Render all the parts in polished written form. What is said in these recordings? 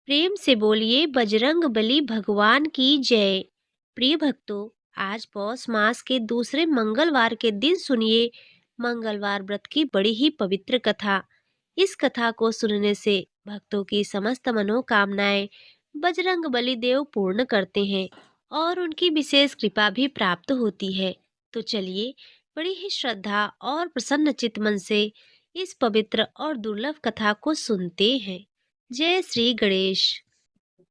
प्रेम से बोलिए बजरंग बली भगवान की जय। प्रिय भक्तों, आज पौष मास के दूसरे मंगलवार के दिन सुनिए मंगलवार व्रत की बड़ी ही पवित्र कथा। इस कथा को सुनने से भक्तों की समस्त मनोकामनाएं बजरंग बली देव पूर्ण करते हैं और उनकी विशेष कृपा भी प्राप्त होती है। तो चलिए बड़ी ही श्रद्धा और प्रसन्न चित्त मन से इस पवित्र और दुर्लभ कथा को सुनते हैं। जय श्री गणेश।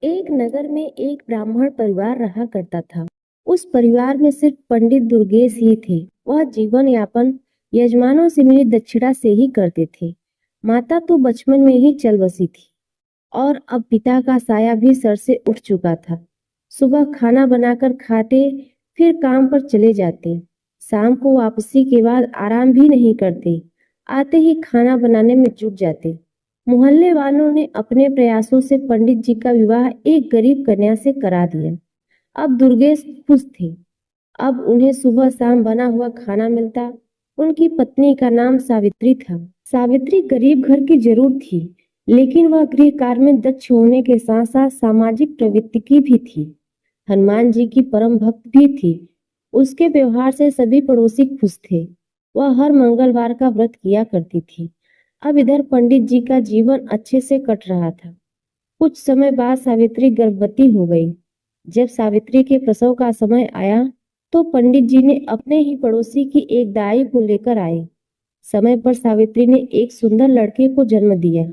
एक नगर में एक ब्राह्मण परिवार रहा करता था। उस परिवार में सिर्फ पंडित दुर्गेश ही थे। वह जीवन यापन यजमानों से मिली दक्षिणा से ही करते थे। माता तो बचपन में ही चल बसी थी और अब पिता का साया भी सर से उठ चुका था। सुबह खाना बनाकर खाते, फिर काम पर चले जाते। शाम को वापसी के बाद आराम भी नहीं करते, आते ही खाना बनाने में जुट जाते। मोहल्ले वालों ने अपने प्रयासों से पंडित जी का विवाह एक गरीब कन्या से करा दिया। अब दुर्गेश खुश थे। अब उन्हें सुबह शाम बना हुआ खाना मिलता। उनकी पत्नी का नाम सावित्री था। सावित्री गरीब घर की जरूर थी, लेकिन वह गृह कार्य में दक्ष होने के साथ साथ सामाजिक प्रवृत्ति की भी थी। हनुमान जी की परम भक्त भी थी। उसके व्यवहार से सभी पड़ोसी खुश थे। वह हर मंगलवार का व्रत किया करती थी। अब इधर पंडित जी का जीवन अच्छे से कट रहा था। कुछ समय बाद सावित्री गर्भवती हो गई। जब सावित्री के प्रसव का समय आया तो पंडित जी ने अपने ही पड़ोसी की एक दाई को लेकर आए। समय पर सावित्री ने एक सुंदर लड़के को जन्म दिया।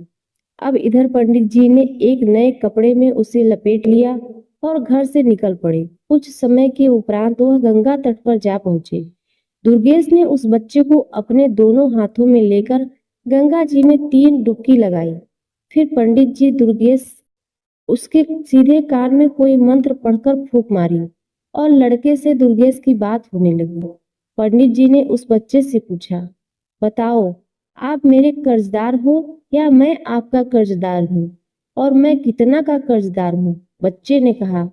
अब इधर पंडित जी ने एक नए कपड़े में उसे लपेट लिया और घर से निकल पड़े। कुछ समय के उपरांत वह गंगा तट पर जा पहुंचे। दुर्गेश ने उस बच्चे को अपने दोनों हाथों में लेकर गंगा जी में 3 डुबकी लगाई। फिर पंडित जी दुर्गेश उसके सीधे कान में कोई मंत्र पढ़कर फूंक मारी और लड़के से दुर्गेश की बात होने लगी। पंडित जी ने उस बच्चे से पूछा, बताओ, आप मेरे कर्जदार हो या मैं आपका कर्जदार हूँ, और मैं कितना का कर्जदार हूँ? बच्चे ने कहा,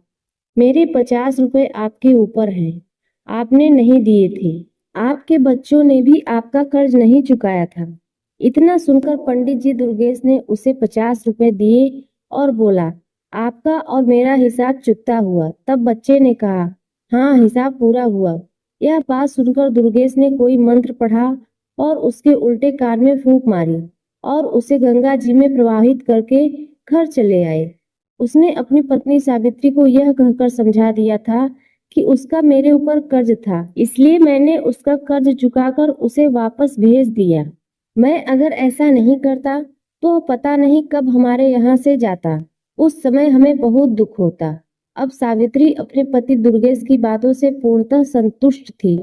मेरे 50 रुपए आपके ऊपर हैं, आपने नहीं दिए थे। आपके बच्चों ने भी आपका कर्ज नहीं चुकाया था। इतना सुनकर पंडित जी दुर्गेश ने उसे 50 रुपए दिए और बोला, आपका और मेरा हिसाब चुकता हुआ। तब बच्चे ने कहा, हाँ, हिसाब पूरा हुआ। यह बात सुनकर दुर्गेश ने कोई मंत्र पढ़ा और उसके उल्टे कान में फूंक मारी और उसे गंगा जी में प्रवाहित करके घर चले आए। उसने अपनी पत्नी सावित्री को यह कहकर समझा दिया था कि उसका मेरे ऊपर कर्ज था, इसलिए मैंने उसका कर्ज चुकाकर उसे वापस भेज दिया। मैं अगर ऐसा नहीं करता तो पता नहीं कब हमारे यहाँ से जाता। उस समय हमें बहुत दुख होता। अब सावित्री अपने पति दुर्गेश की बातों से पूर्णतः संतुष्ट थी।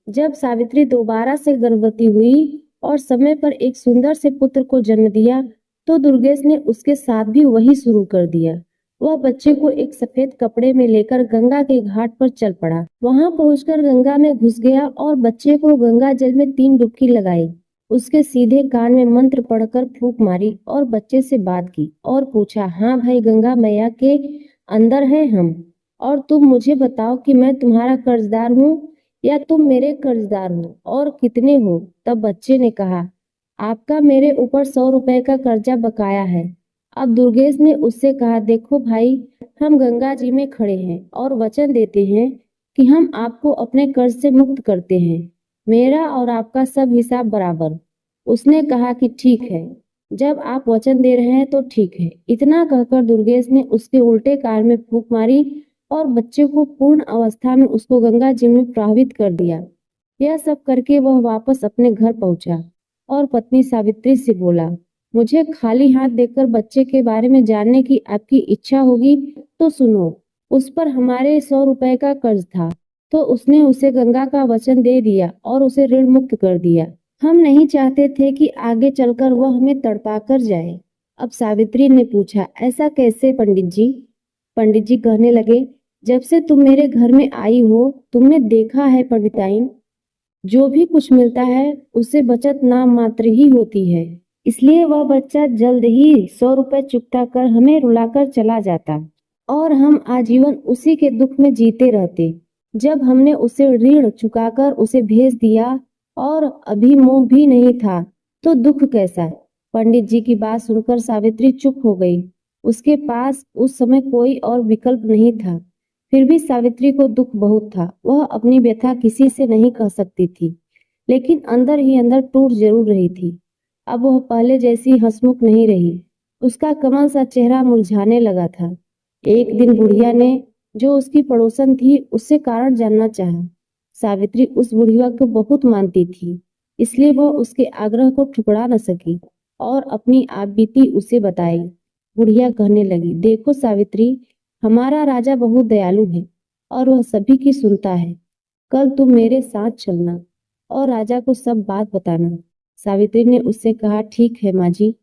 जब सावित्री दोबारा से गर्भवती हुई और समय पर एक सुंदर से पुत्र को जन्म दिया तो दुर्गेश ने उसके साथ भी वही शुरू कर दिया। वह बच्चे को एक सफेद कपड़े में लेकर गंगा के घाट पर चल पड़ा। वहां पहुंचकर गंगा में घुस गया और बच्चे को गंगा जल में 3 डुबकी लगाई। उसके सीधे कान में मंत्र पढ़कर फूंक मारी और बच्चे से बात की और पूछा, हाँ भाई, गंगा मैया के अंदर है हम, और तुम मुझे बताओ कि मैं तुम्हारा कर्जदार हूँ या तुम मेरे कर्जदार हो, और कितने हो? तब बच्चे ने कहा, आपका मेरे ऊपर 100 रुपए का कर्जा बकाया है। अब दुर्गेश ने उससे कहा, देखो भाई, हम गंगा जी में खड़े हैं और वचन देते हैं कि हम आपको अपने कर्ज से मुक्त करते हैं। मेरा और आपका सब हिसाब बराबर। उसने कहा कि ठीक है, जब आप वचन दे रहे हैं तो ठीक है। इतना कहकर दुर्गेश ने उसके उल्टे कान में फूंक मारी और बच्चे को पूर्ण अवस्था में उसको गंगा जी में प्रवाहित कर दिया। यह सब करके वह वापस अपने घर पहुंचा और पत्नी सावित्री से बोला, मुझे खाली हाथ देखकर बच्चे के बारे में जानने की आपकी इच्छा होगी तो सुनो। उस पर हमारे 100 रुपए का कर्ज था, तो उसने उसे गंगा का वचन दे दिया और उसे ऋण मुक्त कर दिया। हम नहीं चाहते थे कि आगे चलकर वह हमें तड़पा कर जाए। अब सावित्री ने पूछा, ऐसा कैसे पंडित जी? पंडित जी कहने लगे, जब से तुम मेरे घर में आई हो तुमने देखा है पंडिताइन, जो भी कुछ मिलता है उससे बचत नाम मात्र ही होती है। इसलिए वह बच्चा जल्द ही 100 रुपए चुकता कर हमें रुलाकर चला जाता और हम आजीवन उसी के दुख में जीते रहते। जब हमने उसे ऋण चुकाकर उसे भेज दिया और अभी मोह भी नहीं था तो दुख कैसा? पंडित जी की बात सुनकर सावित्री चुप हो गई। उसके पास उस समय कोई और विकल्प नहीं था। फिर भी सावित्री को दुख बहुत था। वह अपनी व्यथा किसी से नहीं कह सकती थी, लेकिन अंदर ही अंदर टूट जरूर रही थी। अब वह पहले जैसी हंसमुख नहीं रही। उसका कमल सा चेहरा मुरझाने लगा था। एक दिन बुढ़िया ने, जो उसकी पड़ोसन थी, उससे कारण जानना चाहा। सावित्री उस बुढ़िया को बहुत मानती थी, इसलिए वह उसके आग्रह को ठुकरा न सकी और अपनी आपबीती उसे बताई। बुढ़िया कहने लगी, देखो सावित्री, हमारा राजा बहुत दयालु है और वह सभी की सुनता है। कल तुम मेरे साथ चलना और राजा को सब बात बताना। सावित्री ने उससे कहा, ठीक है माँ जी।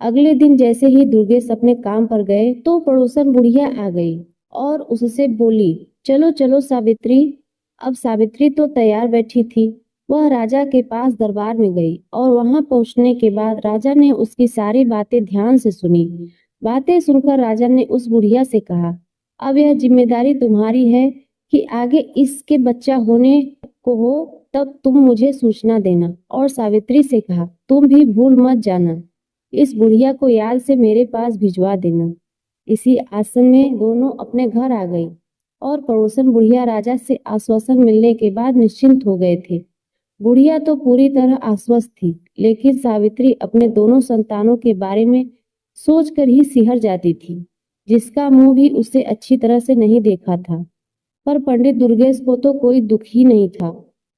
अगले दिन जैसे ही दुर्गेश अपने काम पर गए तो पड़ोसन बुढ़िया आ गई और उससे बोली, चलो चलो सावित्री। अब सावित्री तो तैयार बैठी थी। वह राजा के पास दरबार में गई और वहां पहुंचने के बाद राजा ने उसकी सारी बातें ध्यान से सुनी। बातें सुनकर राजा ने उस बुढ़िया से कहा, अब यह जिम्मेदारी तुम्हारी है कि आगे इसके बच्चा होने को हो तब तुम मुझे सूचना देना। और सावित्री से कहा, तुम भी भूल मत जाना, इस बुढ़िया को याद से मेरे पास भिजवा देना। इसी आसन में दोनों अपने घर आ गई और पड़ोसन बुढ़िया राजा से आश्वासन मिलने के बाद निश्चिंत हो गए थे। बुढ़िया तो पूरी तरह आश्वस्त थी, लेकिन सावित्री अपने दोनों संतानों के बारे में सोचकर ही सिहर जाती थी, जिसका मुंह भी उसे अच्छी तरह से नहीं देखा था। पर पंडित दुर्गेश को तो कोई दुख ही नहीं था।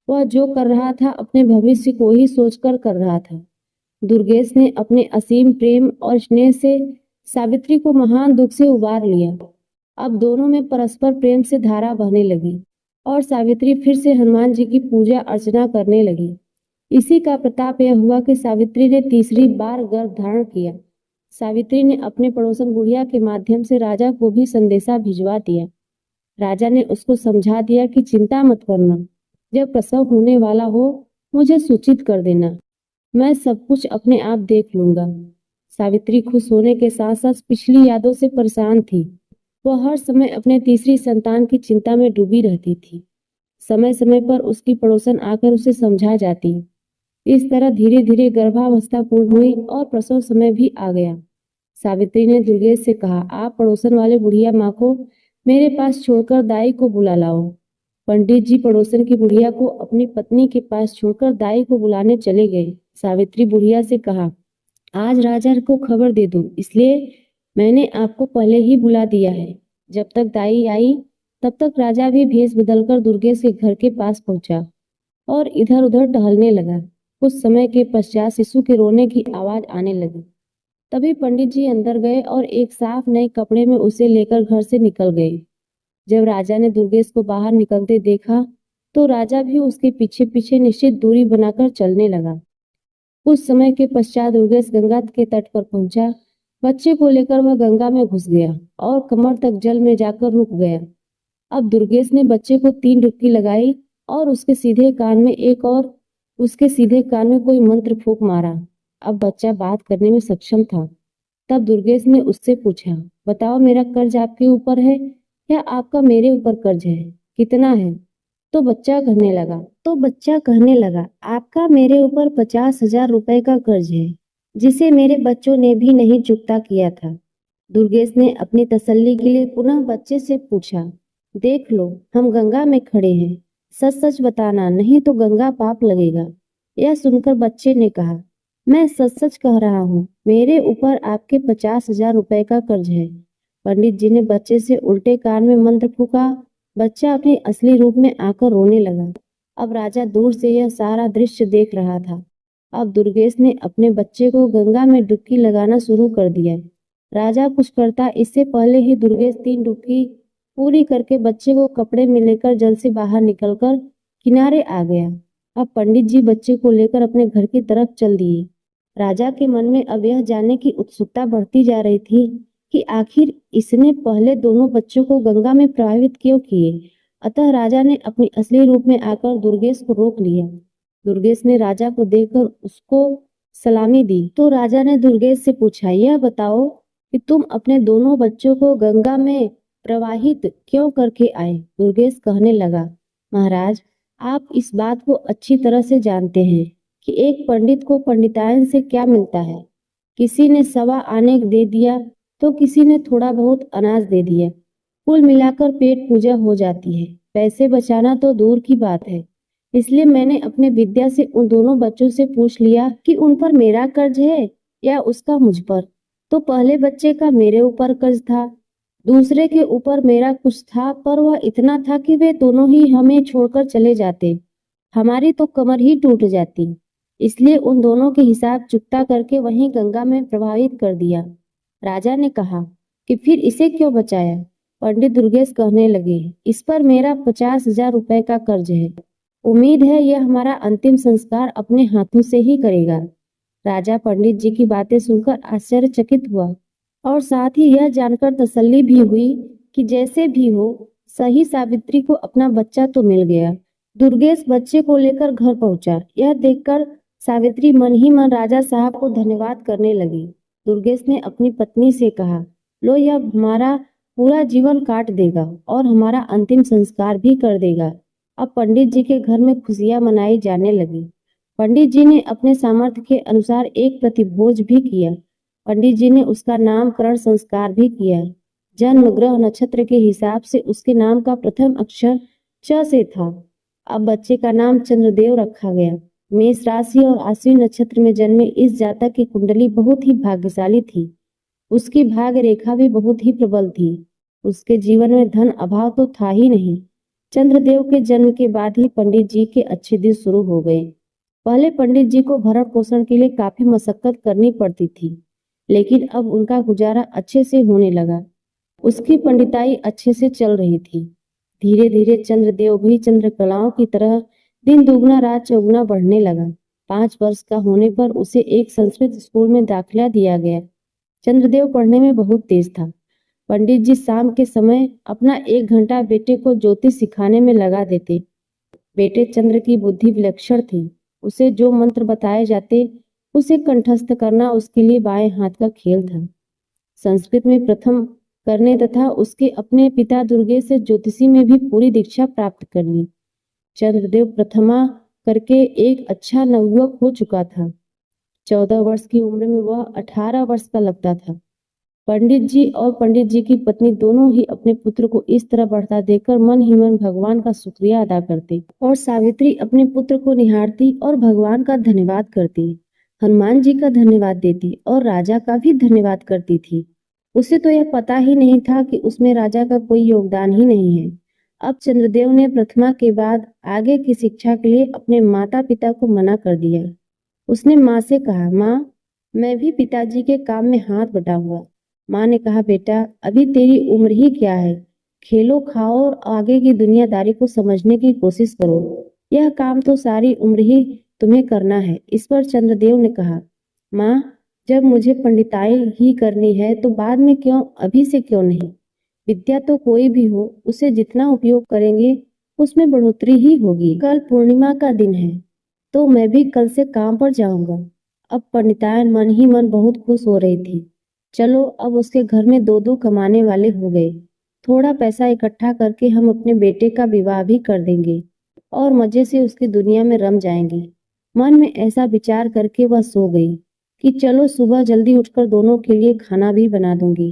वह जो कर रहा था अपने भविष्य को ही सोचकर कर रहा था। दुर्गेश ने अपने असीम प्रेम और स्नेह से सावित्री को महान दुख से उबार लिया। अब दोनों में परस्पर प्रेम से धारा बहने लगी और सावित्री फिर से हनुमान जी की पूजा अर्चना करने लगी। इसी का प्रताप यह हुआ कि सावित्री ने तीसरी बार गर्भ धारण किया। सावित्री ने अपने पड़ोसन बुढ़िया के माध्यम से राजा को भी संदेशा भिजवा दिया। राजा ने उसको समझा दिया कि चिंता मत करना, जब प्रसव होने वाला हो मुझे सूचित कर देना, मैं सब कुछ अपने आप देख लूंगा। सावित्री खुश होने के साथ साथ पिछली यादों से परेशान थी। वह हर समय अपने तीसरी संतान की चिंता में डूबी रहती थी। समय समय पर उसकी पड़ोसन आकर उसे समझा जाती। इस तरह धीरे धीरे गर्भावस्था पूर्ण हुई और प्रसव समय भी आ गया। सावित्री ने दुर्गेश से कहा, आप पड़ोसन वाले बुढ़िया माँ को मेरे पास छोड़कर दाई को बुला लाओ। पंडित जी पड़ोसन की बुढ़िया को अपनी पत्नी के पास छोड़कर दाई को बुलाने चले गए। सावित्री बुढ़िया से कहा, आज राजा को खबर दे दूं, इसलिए मैंने आपको पहले ही बुला दिया है। जब तक दाई आई तब तक राजा भी भेष बदलकर दुर्गेश के घर के पास पहुंचा और इधर उधर टहलने लगा। कुछ समय के पश्चात शिशु के रोने की आवाज आने लगी। तभी पंडित जी अंदर गए और एक साफ नए कपड़े में उसे लेकर घर से निकल गए। जब राजा ने दुर्गेश को बाहर निकलते देखा तो राजा भी उसके पीछे पीछे निश्चित दूरी बनाकर चलने लगा। कुछ समय के पश्चात दुर्गेश गंगा के तट पर पहुंचा। बच्चे को लेकर वह गंगा में घुस गया और कमर तक जल में जाकर रुक गया। अब दुर्गेश ने बच्चे को 3 डुबकी लगाई और उसके सीधे कान में एक और उसके सीधे कान में कोई मंत्र फूंक मारा। अब बच्चा बात करने में सक्षम था। तब दुर्गेश ने उससे पूछा, बताओ मेरा कर्ज आपके ऊपर है या आपका मेरे ऊपर कर्ज है, कितना है? तो बच्चा कहने लगा, आपका मेरे ऊपर 50,000 रुपए का कर्ज है, जिसे मेरे बच्चों ने भी नहीं चुकता किया था। दुर्गेश ने अपनी तसल्ली के लिए पुनः बच्चे से पूछा, देख लो, हम गंगा में खड़े हैं, सच सच बताना, नहीं तो गंगा पाप लगेगा। यह सुनकर बच्चे ने कहा, मैं सच सच कह रहा हूँ, मेरे ऊपर आपके 50,000 रुपए का कर्ज है। पंडित जी ने बच्चे से उल्टे कान में मंत्र फूका। बच्चा अपने असली रूप में आकर रोने लगा। अब राजा दूर से यह सारा दृश्य देख रहा था। अब दुर्गेश ने अपने बच्चे को गंगा में डुबकी लगाना शुरू कर दिया। राजा कुछ करता इससे पहले ही दुर्गेश 3 डुबकी पूरी करके बच्चे को कपड़े में लेकर जल से बाहर निकलकर किनारे आ गया। अब पंडित जी बच्चे को लेकर अपने घर की तरफ चल दिए। राजा के मन में अब यह जानने की उत्सुकता बढ़ती जा रही थी कि आखिर इसने पहले दोनों बच्चों को गंगा में प्रवाहित क्यों किए। अतः राजा ने अपनी असली रूप में आकर दुर्गेश को रोक लिया। दुर्गेश ने राजा को देखकर उसको सलामी दी तो राजा ने दुर्गेश से पूछा, यह बताओ कि तुम अपने दोनों बच्चों को गंगा में प्रवाहित क्यों करके आए? दुर्गेश कहने लगा, महाराज, आप इस बात को अच्छी तरह से जानते हैं कि एक पंडित को पंडितायन से क्या मिलता है। किसी ने 1.25 आने दे दिया तो किसी ने थोड़ा बहुत अनाज दे दिया। कुल मिलाकर पेट पूजा हो जाती है। पैसे बचाना तो दूर की बात है। इसलिए मैंने अपने विद्या से उन दोनों बच्चों से पूछ लिया कि उन पर मेरा कर्ज है या उसका मुझ पर। तो पहले बच्चे का मेरे ऊपर कर्ज था, दूसरे के ऊपर मेरा कुछ था, पर वह इतना था कि वे दोनों ही हमें छोड़कर चले जाते, हमारी तो कमर ही टूट जाती। इसलिए उन दोनों के हिसाब चुकता करके वहीं गंगा में प्रवाहित कर दिया। राजा ने कहा कि फिर इसे क्यों बचाया? पंडित दुर्गेश कहने लगे, इस पर मेरा 50,000 रुपए का कर्ज है। उम्मीद है यह हमारा अंतिम संस्कार अपने हाथों से ही करेगा। राजा पंडित जी की बातें सुनकर आश्चर्यचकित हुआ और साथ ही यह जानकर तसल्ली भी हुई कि जैसे भी हो सही सावित्री को अपना बच्चा तो मिल गया। दुर्गेश बच्चे को लेकर घर पहुंचा। यह देखकर सावित्री मन ही मन राजा साहब को धन्यवाद करने लगी। दुर्गेश ने अपनी पत्नी से कहा, लो यह हमारा पूरा जीवन काट देगा और हमारा अंतिम संस्कार भी कर देगा। अब पंडित जी के घर में खुशियां मनाई जाने लगी। पंडित जी ने अपने सामर्थ्य के अनुसार एक प्रतिभोज भी किया। पंडित जी ने उसका नामकरण संस्कार भी किया। जन्म ग्रह नक्षत्र के हिसाब से उसके नाम का प्रथम अक्षर च से था। अब बच्चे का नाम चंद्रदेव रखा गया। मेष राशि और आश्विन नक्षत्र में जन्मे इस जातक की कुंडली बहुत ही भाग्यशाली थी। उसकी भाग्य रेखा भी बहुत ही प्रबल थी। उसके जीवन में धन अभाव तो था ही नहीं। चंद्रदेव के जन्म के बाद ही पंडित जी के अच्छे दिन शुरू हो गए। पहले पंडित जी को भरण पोषण के लिए काफी मशक्कत करनी पड़ती थी, लेकिन अब उनका गुजारा अच्छे से होने लगा। उसकी पंडिताई अच्छे से चल रही थी। धीरे धीरे चंद्रदेव भी चंद्रकलाओं की तरह दिन दुगना रात चौगुना बढ़ने लगा। 5 वर्ष का होने पर उसे एक संस्कृत स्कूल में दाखिला दिया गया। चंद्रदेव पढ़ने में बहुत तेज था। पंडित जी शाम के समय अपना 1 घंटा बेटे को ज्योतिष सिखाने में लगा देते। बेटे चंद्र की बुद्धि विलक्षण थी। उसे जो मंत्र बताए जाते उसे कंठस्थ करना उसके लिए बाएं हाथ का खेल था। संस्कृत में प्रथम करने तथा उसके अपने पिता दुर्गे से ज्योतिषी में भी पूरी दीक्षा प्राप्त करनी। चंद्रदेव प्रथमा करके एक अच्छा नवयुवक हो चुका था। 14 वर्ष की उम्र में वह 18 वर्ष का लगता था। पंडित जी और पंडित जी की पत्नी दोनों ही अपने पुत्र को इस तरह बढ़ता देखकर मन ही मन भगवान का शुक्रिया अदा करते और सावित्री अपने पुत्र को निहारती और भगवान का धन्यवाद करती, हनुमान जी का धन्यवाद देती और राजा का भी धन्यवाद करती थी। उसे तो यह पता ही नहीं था कि उसमें राजा का कोई योगदान ही नहीं है। अब चंद्रदेव ने प्रथमा के बाद आगे की शिक्षा के लिए अपने माता पिता को मना कर दिया। उसने माँ से कहा, माँ, मैं भी पिताजी के काम में हाथ बटाऊंगा। माँ ने कहा, बेटा, अभी तेरी उम्र ही क्या है, खेलो खाओ और आगे की दुनियादारी को समझने की कोशिश करो। यह काम तो सारी उम्र ही तुम्हें करना है। इस पर चंद्रदेव ने कहा, माँ, जब मुझे पंडिताई ही करनी है तो बाद में क्यों, अभी से क्यों नहीं? विद्या तो कोई भी हो, उसे जितना उपयोग करेंगे उसमें बढ़ोतरी ही होगी। कल पूर्णिमा का दिन है तो मैं भी कल से काम पर जाऊंगा। अब पंडितायन मन ही मन बहुत खुश हो रही थी। चलो, अब उसके घर में 2-2 कमाने वाले हो गए। थोड़ा पैसा इकट्ठा करके हम अपने बेटे का विवाह भी कर देंगे और मजे से उसकी दुनिया में रम जाएंगे। मन में ऐसा विचार करके वह सो गई कि चलो सुबह जल्दी उठकर दोनों के लिए खाना भी बना दूंगी।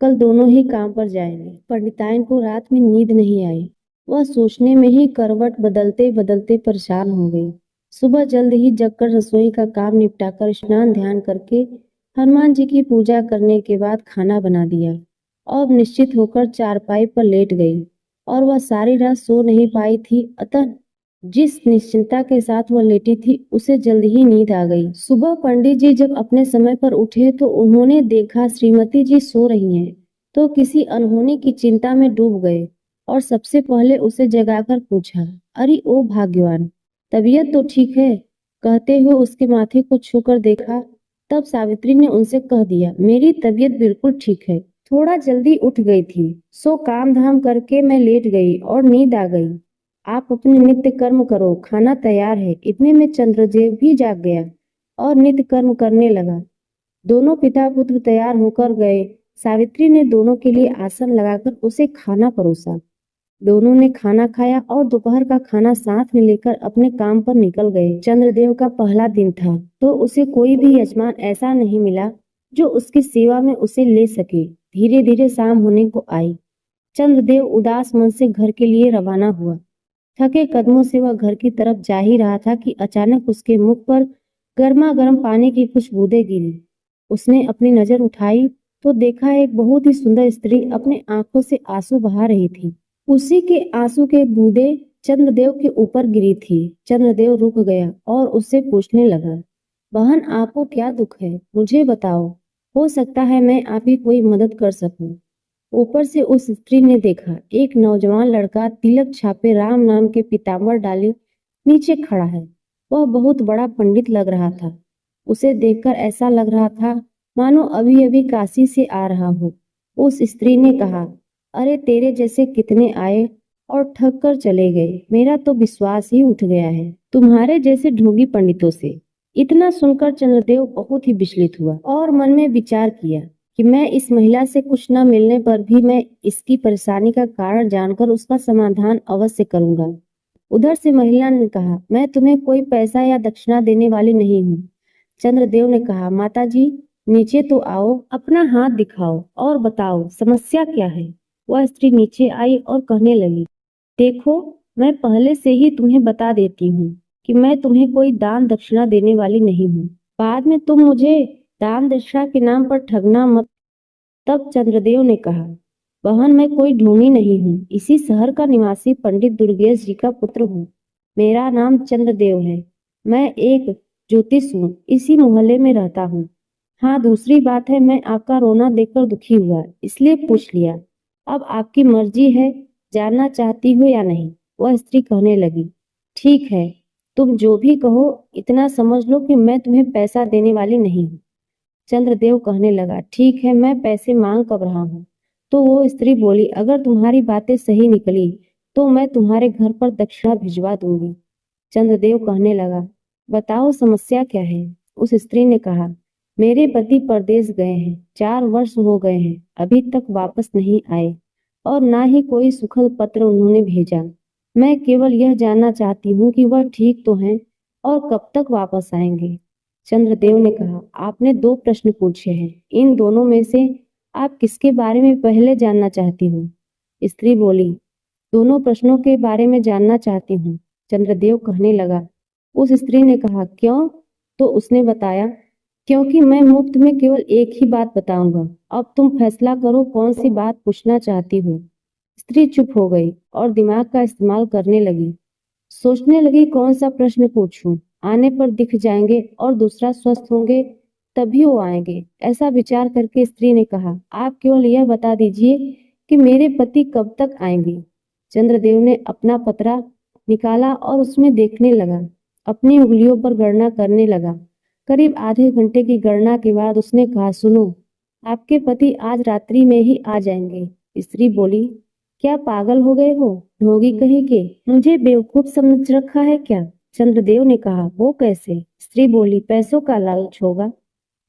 कल दोनों ही काम पर जाएंगे। पंडितायन को रात में नींद नहीं आई। वह सोचने में ही करवट बदलते बदलते परेशान हो गई। सुबह जल्द ही जगकर रसोई का काम निपटाकर स्नान ध्यान करके हनुमान जी की पूजा करने के बाद खाना बना दिया और निश्चित होकर चारपाई पर लेट गई। और वह सारी रात सो नहीं पाई थी, अतः जिस निश्चिंतता के साथ वह लेटी थी उसे जल्द ही नींद आ गई। सुबह पंडित जी जब अपने समय पर उठे तो उन्होंने देखा श्रीमती जी सो रही हैं, तो किसी अनहोनी की चिंता में डूब गए और सबसे पहले उसे जगाकर पूछा, अरे ओ भाग्यवान, तबीयत तो ठीक है? कहते हुए उसके माथे को छूकर देखा। तब सावित्री ने उनसे कह दिया, मेरी तबीयत बिल्कुल ठीक है, थोड़ा जल्दी उठ गई थी, सो काम धाम करके मैं लेट गई और नींद आ गई। आप अपने नित्य कर्म करो, खाना तैयार है। इतने में चंद्रदेव भी जाग गया और नित्य कर्म करने लगा। दोनों पिता पुत्र तैयार होकर गए। सावित्री ने दोनों के लिए आसन लगाकर उसे खाना परोसा। दोनों ने खाना खाया और दोपहर का खाना साथ में लेकर अपने काम पर निकल गए। चंद्रदेव का पहला दिन था तो उसे कोई भी यजमान ऐसा नहीं मिला जो उसकी सेवा में उसे ले सके। धीरे धीरे शाम होने को आई। चंद्रदेव उदास मन से घर के लिए रवाना हुआ। थके कदमों से वह घर की तरफ जा ही रहा था कि अचानक उसके मुख पर गर्मा गर्म पानी की कुछ बूंदें गिरी। उसने अपनी नजर उठाई तो देखा एक बहुत ही सुंदर स्त्री अपने आंखों से आंसू बहा रही थी। उसी के आंसू के बूंदें चंद्रदेव के ऊपर गिरी थी। चंद्रदेव रुक गया और उससे पूछने लगा, बहन आपको क्या दुख है, मुझे बताओ, हो सकता है मैं आपकी कोई मदद कर सकूं। ऊपर से उस स्त्री ने देखा एक नौजवान लड़का तिलक छापे राम नाम के पीताम्बर डाले नीचे खड़ा है। वह बहुत बड़ा पंडित लग रहा था। उसे देखकर ऐसा लग रहा था मानो अभी अभी काशी से आ रहा हो। उस स्त्री ने कहा, अरे तेरे जैसे कितने आए और ठग कर चले गए, मेरा तो विश्वास ही उठ गया है तुम्हारे जैसे ढोंगी पंडितों से। इतना सुनकर चंद्रदेव बहुत ही विचलित हुआ और मन में विचार किया कि मैं इस महिला से कुछ न मिलने पर भी मैं इसकी परेशानी का कारण जानकर उसका समाधान अवश्य करूंगा। उधर से महिला ने कहा, मैं तुम्हें कोई पैसा या दक्षिणा देने वाली नहीं हूँ। चंद्रदेव ने कहा, माता जी नीचे तो आओ, अपना हाथ दिखाओ और बताओ समस्या क्या है। वह स्त्री नीचे आई और कहने लगी, देखो मैं पहले से ही तुम्हें बता देती हूँ कि मैं तुम्हें कोई दान दक्षिणा देने वाली नहीं हूँ। बाद में तुम मुझे दान दक्षिणा के नाम पर ठगना मत। तब चंद्रदेव ने कहा, बहन मैं कोई ढोंगी नहीं हूँ, इसी शहर का निवासी पंडित दुर्गेश जी का पुत्र हूँ। मेरा नाम चंद्रदेव है। मैं एक ज्योतिष हूँ, इसी मोहल्ले में रहता हूँ। हाँ दूसरी बात है, मैं आपका रोना देखकर दुखी हुआ इसलिए पूछ लिया। अब आपकी मर्जी है, जानना चाहती हो या नहीं। वह स्त्री कहने लगी, ठीक है तुम जो भी कहो, इतना समझ लो कि मैं तुम्हें पैसा देने वाली नहीं हूँ। चंद्रदेव कहने लगा, ठीक है मैं पैसे मांग कब रहा हूँ। तो वो स्त्री बोली, अगर तुम्हारी बातें सही निकली तो मैं तुम्हारे घर पर दक्षिणा भिजवा दूंगी। चंद्रदेव कहने लगा, बताओ समस्या क्या है। उस स्त्री ने कहा, मेरे पति परदेश गए हैं, 4 वर्ष हो गए हैं, अभी तक वापस नहीं आए और ना ही कोई सुखद पत्र उन्होंने भेजा। मैं केवल यह जानना चाहती हूँ कि वह ठीक तो हैं और कब तक वापस आएंगे। चंद्रदेव ने कहा, आपने 2 प्रश्न पूछे हैं, इन दोनों में से आप किसके बारे में पहले जानना चाहती हूँ। स्त्री बोली, दोनों प्रश्नों के बारे में जानना चाहती हूँ। चंद्रदेव कहने लगा। उस स्त्री ने कहा, क्यों? तो उसने बताया, क्योंकि मैं मुफ्त में केवल एक ही बात बताऊंगा। अब तुम फैसला करो कौन सी बात पूछना चाहती हो। स्त्री चुप हो गई और दिमाग का इस्तेमाल करने लगी। सोचने लगी कौन सा प्रश्न पूछूं, आने पर दिख जाएंगे और दूसरा स्वस्थ होंगे तभी वो आएंगे। ऐसा विचार करके स्त्री ने कहा, आप केवल यह बता दीजिए कि मेरे पति कब तक आएंगे। चंद्रदेव ने अपना पतरा निकाला और उसमें देखने लगा। अपनी उंगलियों पर गणना करने लगा। करीब आधे घंटे की गणना के बाद उसने कहा, सुनो, आपके पति आज रात्रि में ही आ जाएंगे। स्त्री बोली, क्या पागल हो गए हो, ढोंगी कहीं के, मुझे बेवकूफ समझ रखा है क्या? चंद्रदेव ने कहा, वो कैसे? स्त्री बोली, पैसों का लालच होगा।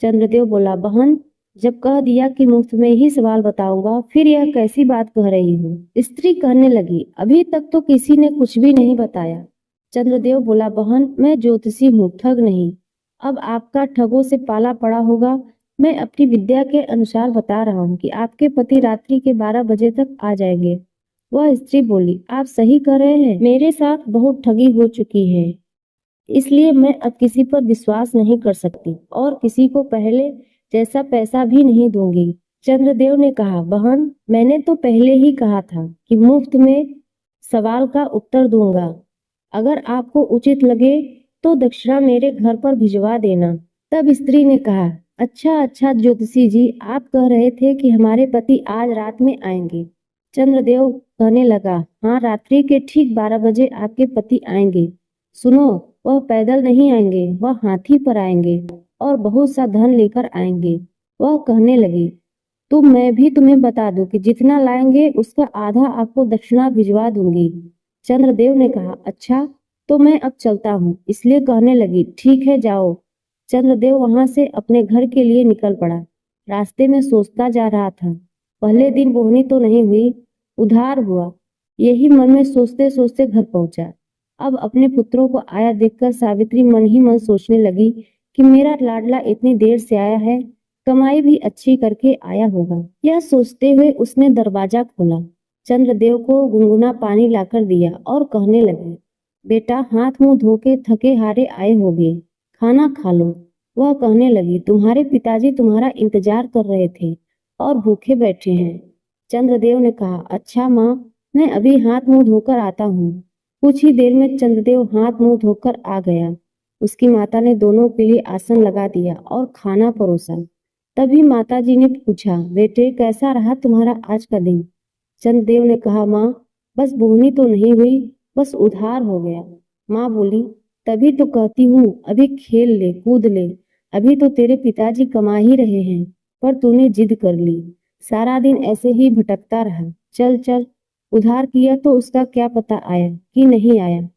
चंद्रदेव बोला, बहन जब कह दिया कि मुफ्त में ही सवाल बताऊंगा, फिर यह कैसी बात कह रही हूँ? स्त्री कहने लगी, अभी तक तो किसी ने कुछ भी नहीं बताया। चंद्रदेव बोला, बहन मैं ज्योतिषी हूँ, ठग नहीं। अब आपका ठगों से पाला पड़ा होगा। मैं अपनी विद्या के अनुसार बता रहा हूँ कि आपके पति रात्रि के 12 बजे तक आ जाएंगे। वह स्त्री बोली, आप सही कह रहे हैं, मेरे साथ बहुत ठगी हो चुकी है, इसलिए मैं अब किसी पर विश्वास नहीं कर सकती और किसी को पहले जैसा पैसा भी नहीं दूंगी। चंद्रदेव ने कहा, बहन मैंने तो पहले ही कहा था कि मुफ्त में सवाल का उत्तर दूंगा। अगर आपको उचित लगे तो दक्षिणा मेरे घर पर भिजवा देना। तब स्त्री ने कहा, अच्छा अच्छा ज्योतिषी जी, आप कह रहे थे कि हमारे पति आज रात में आएंगे। चंद्रदेव कहने लगा, हाँ रात्रि के ठीक 12 बजे आपके पति आएंगे। सुनो, वह पैदल नहीं आएंगे, वह हाथी पर आएंगे और बहुत सा धन लेकर आएंगे। वह कहने लगी, तो मैं भी तुम्हें बता दूं कि जितना लाएंगे उसका आधा आपको दक्षिणा भिजवा दूंगी। चंद्रदेव ने कहा, अच्छा तो मैं अब चलता हूँ। इसलिए कहने लगी, ठीक है जाओ। चंद्रदेव वहां से अपने घर के लिए निकल पड़ा। रास्ते में सोचता जा रहा था, पहले दिन बोहनी तो नहीं हुई, उधार हुआ। यही मन में सोचते सोचते घर पहुंचा। अब अपने पुत्रों को आया देखकर सावित्री मन ही मन सोचने लगी कि मेरा लाडला इतनी देर से आया है, कमाई भी अच्छी करके आया होगा। यह सोचते हुए उसने दरवाजा खोला, चंद्रदेव को गुनगुना पानी लाकर दिया और कहने लगे, बेटा हाथ मुंह धो के थके हारे आए होगे, खाना खा लो। वह कहने लगी, तुम्हारे पिताजी तुम्हारा इंतजार कर रहे थे और भूखे बैठे हैं। चंद्रदेव ने कहा, अच्छा माँ, मैं अभी हाथ मुंह धोकर आता हूँ। कुछ ही देर में चंद्रदेव हाथ मुंह धोकर आ गया। उसकी माता ने दोनों के लिए आसन लगा दिया और खाना परोसा। तभी माताजी ने पूछा, बेटे कैसा रहा तुम्हारा आज का दिन? चंद्रदेव ने कहा, माँ बस बोहनी तो नहीं हुई, बस उधार हो गया। माँ बोली, तभी तो कहती हूँ अभी खेल ले कूद ले, अभी तो तेरे पिताजी कमा ही रहे हैं, पर तूने जिद कर ली, सारा दिन ऐसे ही भटकता रहा। चल चल, उधार किया तो उसका क्या पता आया कि नहीं आया।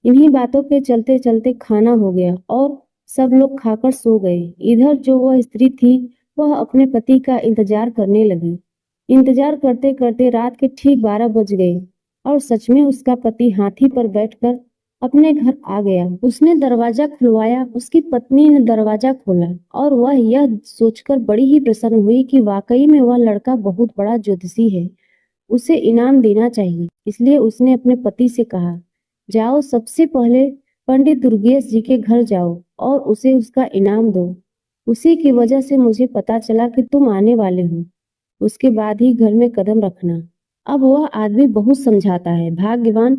इन्हीं बातों पे चलते चलते खाना हो गया और सब लोग खाकर सो गए। इधर जो वह स्त्री थी वह अपने पति का इंतजार करने लगी। इंतजार करते करते रात के ठीक 12 बज गए और सच में उसका पति हाथी पर बैठकर अपने घर आ गया। उसने दरवाजा खुलवाया, उसकी पत्नी ने दरवाजा खोला और वह यह सोचकर बड़ी ही प्रसन्न हुई कि वाकई में वह लड़का बहुत बड़ा ज्योतिषी है, उसे इनाम देना चाहिए। इसलिए उसने अपने पति से कहा, जाओ सबसे पहले पंडित दुर्गेश जी के घर जाओ और उसे उसका इनाम दो। उसी की वजह से मुझे पता चला कि तुम आने वाले हो, उसके बाद ही घर में कदम रखना। अब वह आदमी बहुत समझाता है, भाग्यवान,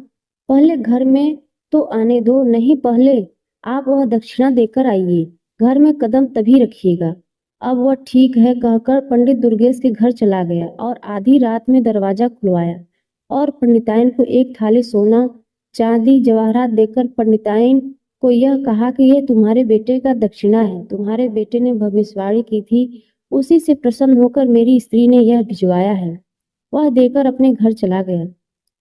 पहले घर में तो आने दो, नहीं पहले आप वह दक्षिणा देकर आइए, घर में कदम तभी रखिएगा। अब वह ठीक है कहकर पंडित दुर्गेश के घर चला गया और आधी रात में दरवाजा खुलवाया और पंडिताइन को एक थाली सोना चांदी जवाहरात देकर पंडिताइन को यह कहा कि यह तुम्हारे बेटे का दक्षिणा है, तुम्हारे बेटे ने भविष्यवाणी की थी, उसी से प्रसन्न होकर मेरी स्त्री ने यह भिजवाया है। वह देकर अपने घर चला गया।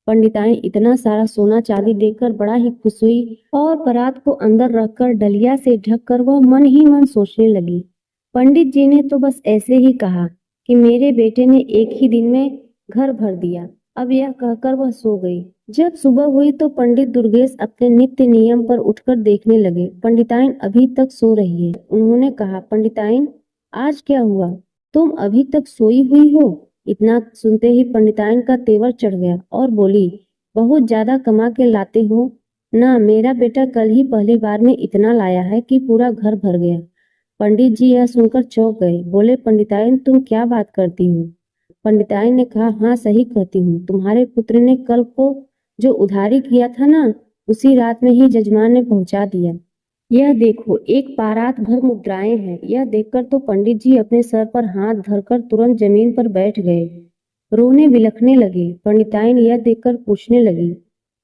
पंडिताइन इतना सारा सोना चांदी देखकर बड़ा ही खुश हुई और बारात को अंदर रखकर डलिया से ढककर वह मन ही मन सोचने लगी, पंडित जी ने तो बस ऐसे ही कहा कि मेरे बेटे ने एक ही दिन में घर भर दिया। अब यह कहकर वह सो गई। जब सुबह हुई तो पंडित दुर्गेश अपने नित्य नियम पर उठकर देखने लगे, पंडिताइन अभी तक सो रही है। उन्होंने कहा, पंडिताइन आज क्या हुआ, तुम अभी तक सोई हुई हो? इतना सुनते ही पंडिताइन का तेवर चढ़ गया और बोली, बहुत ज्यादा कमा के लाते हो ना, मेरा बेटा कल ही पहली बार में इतना लाया है कि पूरा घर भर गया। पंडित जी यह सुनकर चौंक गए, बोले, पंडिताइन तुम क्या बात करती हो? पंडिताइन ने कहा, हाँ सही कहती हूँ, तुम्हारे पुत्र ने कल को जो उधारी किया था ना, उसी रात में ही जजमान ने पहुंचा दिया। यह देखो, एक पारात भर मुद्राएं हैं। यह देखकर तो पंडित जी अपने सर पर हाथ धरकर तुरंत जमीन पर बैठ गए, रोने बिलखने लगे। पंडिताइन यह देखकर पूछने लगी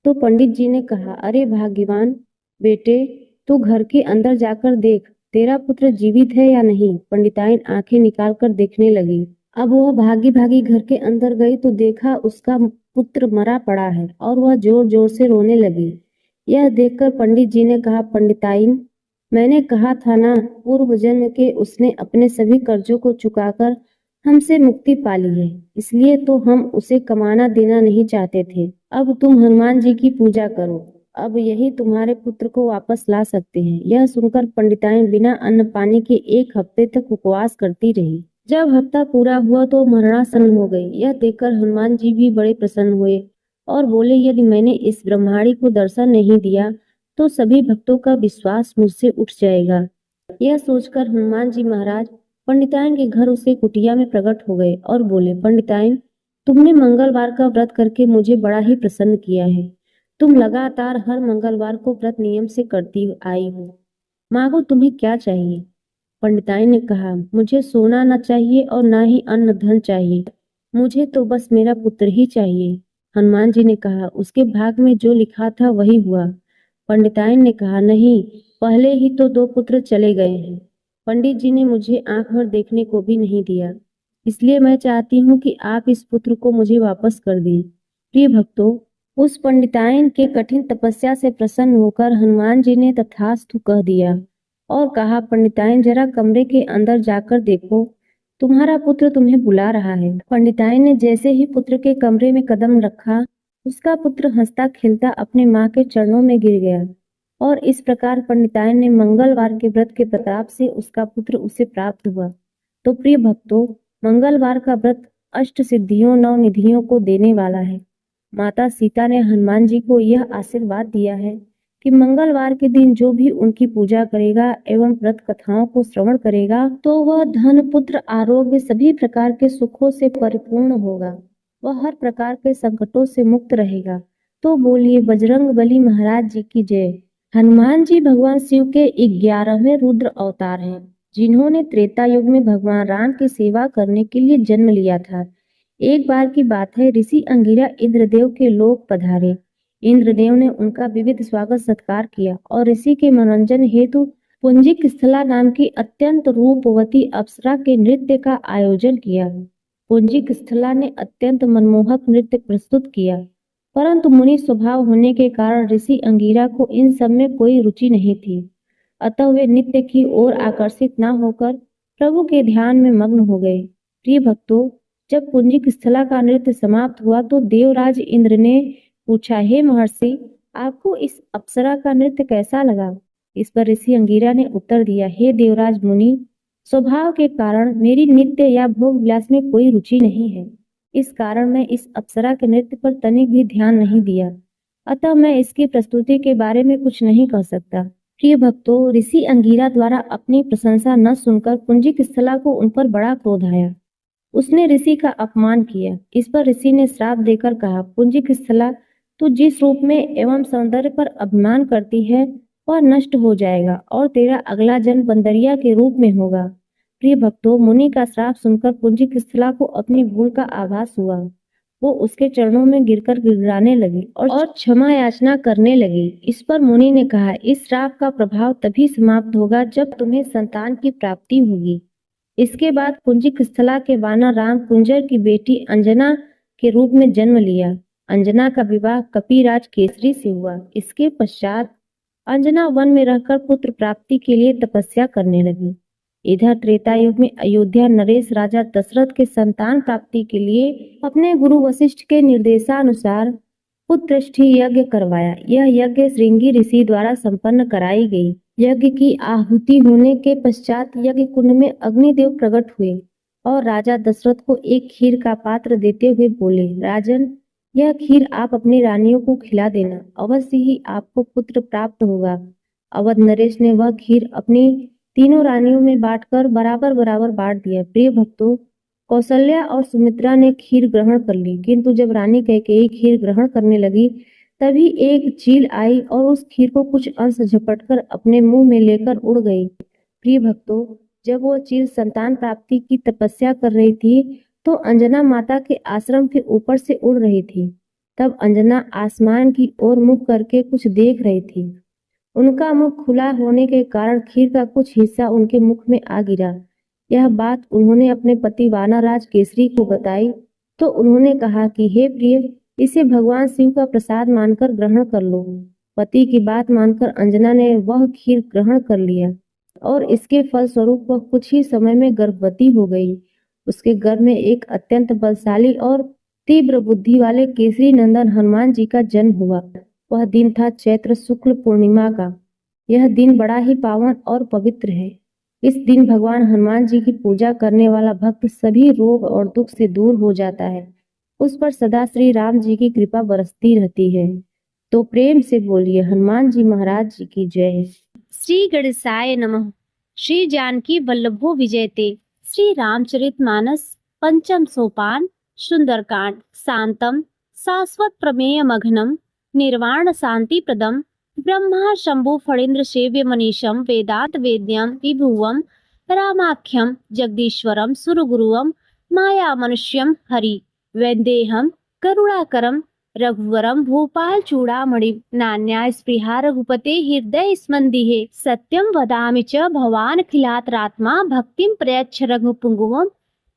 तो पंडित जी ने कहा, अरे भाग्यवान बेटे, तू घर के अंदर जाकर देख, तेरा पुत्र जीवित है या नहीं। पंडिताइन आंखें निकालकर देखने लगी। अब वह भागी भागी घर के अंदर गई तो देखा उसका पुत्र मरा पड़ा है और वह जोर जोर से रोने लगी। यह देखकर पंडित जी ने कहा, पंडिताइन, मैंने कहा था ना, पूर्व जन्म के उसने अपने सभी कर्जों को चुकाकर हमसे मुक्ति पा ली है, इसलिए तो हम उसे कमाना देना नहीं चाहते थे। अब तुम हनुमान जी की पूजा करो, अब यही तुम्हारे पुत्र को वापस ला सकते हैं। यह सुनकर पंडिताइन बिना अन्न पानी के 1 हफ्ते तक उपवास करती रही। जब हफ्ता पूरा हुआ तो मरणासन हो गई। यह देखकर हनुमान जी भी बड़े प्रसन्न हुए और बोले, यदि मैंने इस ब्रह्माणी को दर्शन नहीं दिया तो सभी भक्तों का विश्वास मुझसे उठ जाएगा। यह सोचकर हनुमान जी महाराज पंडिताइन के घर उसके कुटिया में प्रकट हो गए और बोले, पंडिताइन, तुमने मंगलवार का व्रत करके मुझे बड़ा ही प्रसन्न किया है। तुम लगातार हर मंगलवार को व्रत नियम से करती आई हो, मांगो तुम्हें क्या चाहिए। पंडिताइन ने कहा, मुझे सोना न चाहिए और ना ही अन्न धन चाहिए, मुझे तो बस मेरा पुत्र ही चाहिए। हनुमान जी ने कहा, उसके भाग में जो लिखा था वही हुआ। पंडिताइन ने कहा, नहीं, पहले ही तो 2 पुत्र चले गए हैं, पंडित जी ने मुझे आंख भर देखने को भी नहीं दिया, इसलिए मैं चाहती हूँ कि आप इस पुत्र को मुझे वापस कर दें। प्रिय भक्तों, उस पंडिताइन के कठिन तपस्या से प्रसन्न होकर हनुमान जी ने तथास्तु कह दिया और कहा, पंडिताइन जरा कमरे के अंदर जाकर देखो, तुम्हारा पुत्र तुम्हें बुला रहा है। पंडिताइन ने जैसे ही पुत्र के कमरे में कदम रखा, उसका पुत्र हंसता खेलता अपने माँ के चरणों में गिर गया और इस प्रकार पंडिताइन ने मंगलवार के व्रत के प्रताप से उसका पुत्र उसे प्राप्त हुआ। तो प्रिय भक्तों, मंगलवार का व्रत अष्ट सिद्धियों नौ निधियों को देने वाला है। माता सीता ने हनुमान जी को यह आशीर्वाद दिया है कि मंगलवार के दिन जो भी उनकी पूजा करेगा एवं व्रत कथाओं को श्रवण करेगा तो वह धन पुत्र आरोग्य सभी प्रकार के सुखों से परिपूर्ण होगा। वह हर प्रकार के संकटों से मुक्त रहेगा। तो बोलिए बजरंग बली महाराज जी की जय। हनुमान जी भगवान शिव के 11वें रुद्र अवतार हैं, जिन्होंने त्रेता युग में भगवान राम की सेवा करने के लिए जन्म लिया था। एक बार की बात है, ऋषि अंगिरा इंद्रदेव के लोक पधारे। इंद्रदेव ने उनका विविध स्वागत सत्कार किया और ऋषि के मनोरंजन हेतु पुंजिक स्थला नाम की अत्यंत रूपवती अप्सरा के नृत्य का आयोजन किया। पुंजिक स्थला ने अत्यंत मनमोहक नृत्य प्रस्तुत किया, परंतु मुनि स्वभाव होने के कारण ऋषि अंगिरा को इन सब में कोई रुचि नहीं थी। अतः वे नृत्य की ओर आकर्षित न होकर प्रभु के ध्यान में मग्न हो गए। प्रिय भक्तों, जब पुंजिक स्थला का नृत्य समाप्त हुआ तो देवराज इंद्र ने पूछा, हे महर्षि, आपको इस अप्सरा का नृत्य कैसा लगा? इस पर ऋषि अंगिरा ने उत्तर दिया, हे देवराज मुनि, स्वभाव के कारण मेरी नृत्य या भोग विलास में कोई रुचि नहीं है। इस कारण मैं इस अप्सरा के नृत्य पर तनिक भी ध्यान नहीं दिया, अतः मैं इसकी प्रस्तुति के बारे में कुछ नहीं कह सकता। प्रिय भक्तों, ऋषि अंगिरा द्वारा अपनी प्रशंसा न सुनकर पुंजिक स्थला को उन पर बड़ा क्रोध आया। उसने ऋषि का अपमान किया। इस पर ऋषि ने श्राप देकर कहा, पुंजिक स्थला, तू जिस रूप में एवं सौंदर्य पर अभिमान करती है वह नष्ट हो जाएगा और तेरा अगला जन्म बंदरिया के रूप में होगा। प्रिय भक्तों, मुनि का श्राप सुनकर पुंजिक स्थला को अपनी भूल का आभास हुआ। वो उसके चरणों में गिरकर गिड़गिड़ाने लगी और क्षमा याचना करने लगी। इस पर मुनि ने कहा, इस श्राप का प्रभाव तभी समाप्त होगा जब तुम्हें संतान की प्राप्ति होगी। इसके बाद पुंजिक स्थला के वानर राम कुंजर की बेटी अंजना के रूप में जन्म लिया। अंजना का विवाह कपिराज केसरी से हुआ। इसके पश्चात अंजना वन में रहकर पुत्र प्राप्ति के लिए तपस्या करने लगी। इधर त्रेता युग में अयोध्या नरेश राजा दशरथ के संतान प्राप्ति के लिए अपने गुरु वशिष्ठ के निर्देशानुसार पुत्रष्टि यज्ञ करवाया। यह यज्ञ श्रृंगी ऋषि द्वारा संपन्न कराई गई। यज्ञ की आहुति होने के पश्चात यज्ञ कुंड में अग्निदेव प्रकट हुए और राजा दशरथ को एक खीर का पात्र देते हुए बोले, राजन, यह खीर आप अपनी रानियों को खिला देना, अवश्य ही आपको पुत्र प्राप्त होगा। अवध नरेश ने वह खीर अपनी तीनों रानियों में बांटकर बराबर बराबर बांट दिया। प्रिय भक्तों, कौशल्या और सुमित्रा ने खीर ग्रहण कर ली, किंतु जब रानी कैकेयी खीर ग्रहण करने लगी तभी एक चील आई और उस खीर को कुछ अंश झपटकर अपने मुंह में लेकर उड़ गई। प्रिय भक्तों, जब वो चील संतान प्राप्ति की तपस्या कर रही थी तो अंजना माता के आश्रम के ऊपर से उड़ रही थी। तब अंजना आसमान की ओर मुख करके कुछ देख रही थी। उनका मुख खुला होने के कारण खीर का कुछ हिस्सा उनके मुख में आ गिरा। यह बात उन्होंने अपने पति वानरराज केसरी को बताई तो उन्होंने कहा कि हे प्रिय, इसे भगवान शिव का प्रसाद मानकर ग्रहण कर लो। पति की बात मानकर अंजना ने वह खीर ग्रहण कर लिया और इसके फलस्वरूप वह कुछ ही समय में गर्भवती हो गई। उसके गर्भ में एक अत्यंत बलशाली और तीव्र बुद्धि वाले केसरी नंदन हनुमान जी का जन्म हुआ। वह दिन था चैत्र शुक्ल पूर्णिमा का। यह दिन बड़ा ही पावन और पवित्र है। इस दिन भगवान हनुमान जी की पूजा करने वाला भक्त सभी रोग और दुख से दूर हो जाता है। उस पर सदा श्री राम जी की कृपा बरसती रहती है। तो प्रेम से बोलिए हनुमान जी महाराज जी की जय। श्री गणेशाय नमः। श्री जानकी वल्लभो विजयते। श्री रामचरितमानस पंचम सोपान। सुंदरकांड। शांतम शाश्वत प्रमेय मघनम निर्वाण शांति प्रदम ब्रह्मा शंभु फणीन्द्र सेव्य मनीषम वेदांत वेद्यम विभुवम रामाख्यम जगदीश्वरम सुरगुरुवम माया मनुष्यम हरि वैदेहम करुणाकरम रघुवरम भूपाल चूड़ामणि नान्या स्पृहा रघुपते हृदय स्मन्दिहे सत्यम वदामि च भवान खिलातरात्मा भक्तिम प्रयच्छ रघुपुंगवम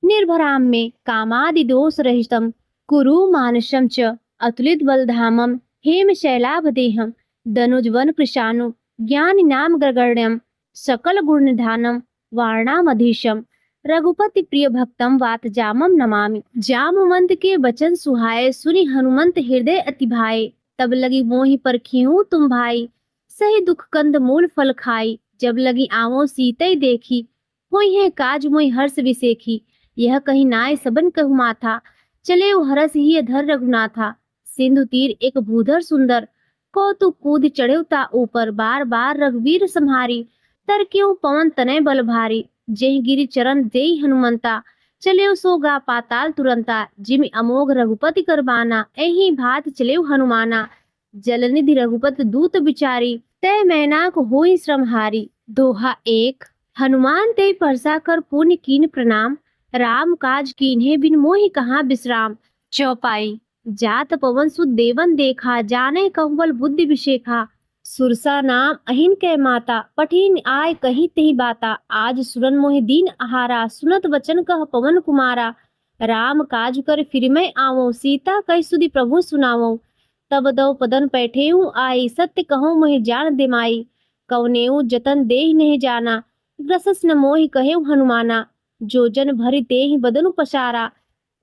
निर्भराम में कामादिदोष रहितम कुरु मानसम च अतुलित बलधामम हेम शैलाभदेहम दनुजवन कृशानु ज्ञान नाम ग्रगण्यम सकल गुण निधानम वारणामधीशम रघुपति प्रिय भक्तम वात जामम नमामि। जामवंत के वचन सुहाए सुनि हनुमंत हृदय अति भाए तब लगी मोहि परखिहूँ तुम भाई सही दुख कंद मूल फल खाई जब लगी आवो सीतई देखी होई है काज मोई हर्ष विसेखी, यह कहीं नाय सबन कहु माथा, चले वो हरस ही अधर रघुनाथा। सिंधु तीर एक भूधर सुंदर, कौतुक कूद चढ़ेवता ऊपर, बार बार रघुवीर सम्हारी, तर क्यों पवन तनय बल भारी, जेहि गिरि चरण देई हनुमंता, चले सो गा पाताल तुरंता, जिमि अमोघ रघुपति करबाना, एहि भात चले हनुमाना, जलनिधि रघुपति दूत बिचारी, तय मैनाक होई श्रमहारी। दोहा एक। हनुमान ते परसा कर पुण्य कीन प्रणाम, राम काज कीन्हे बिन मोहि कहाँ विश्राम। चौपाई। जात पवन सुत देवन देखा, जाने कहुबल बुद्धि विशेखा, सुरसा नाम अहिन कै माता, पठिन आय कही तेहि बाता, आज सुरन मोहि दीन आहारा, सुनत वचन कह पवन कुमारा, राम काज कर फिर मैं आवो, सीता कह सुधि प्रभु सुनावो, तब दो पदन पैठेऊ आई, सत्य कहूँ मोहि जान दे माई, कवनेऊ जतन देहि नहीं जाना, ग्रसस न मोहि कहेऊ हनुमाना, जोजन भरि तेहि बदनु पसारा,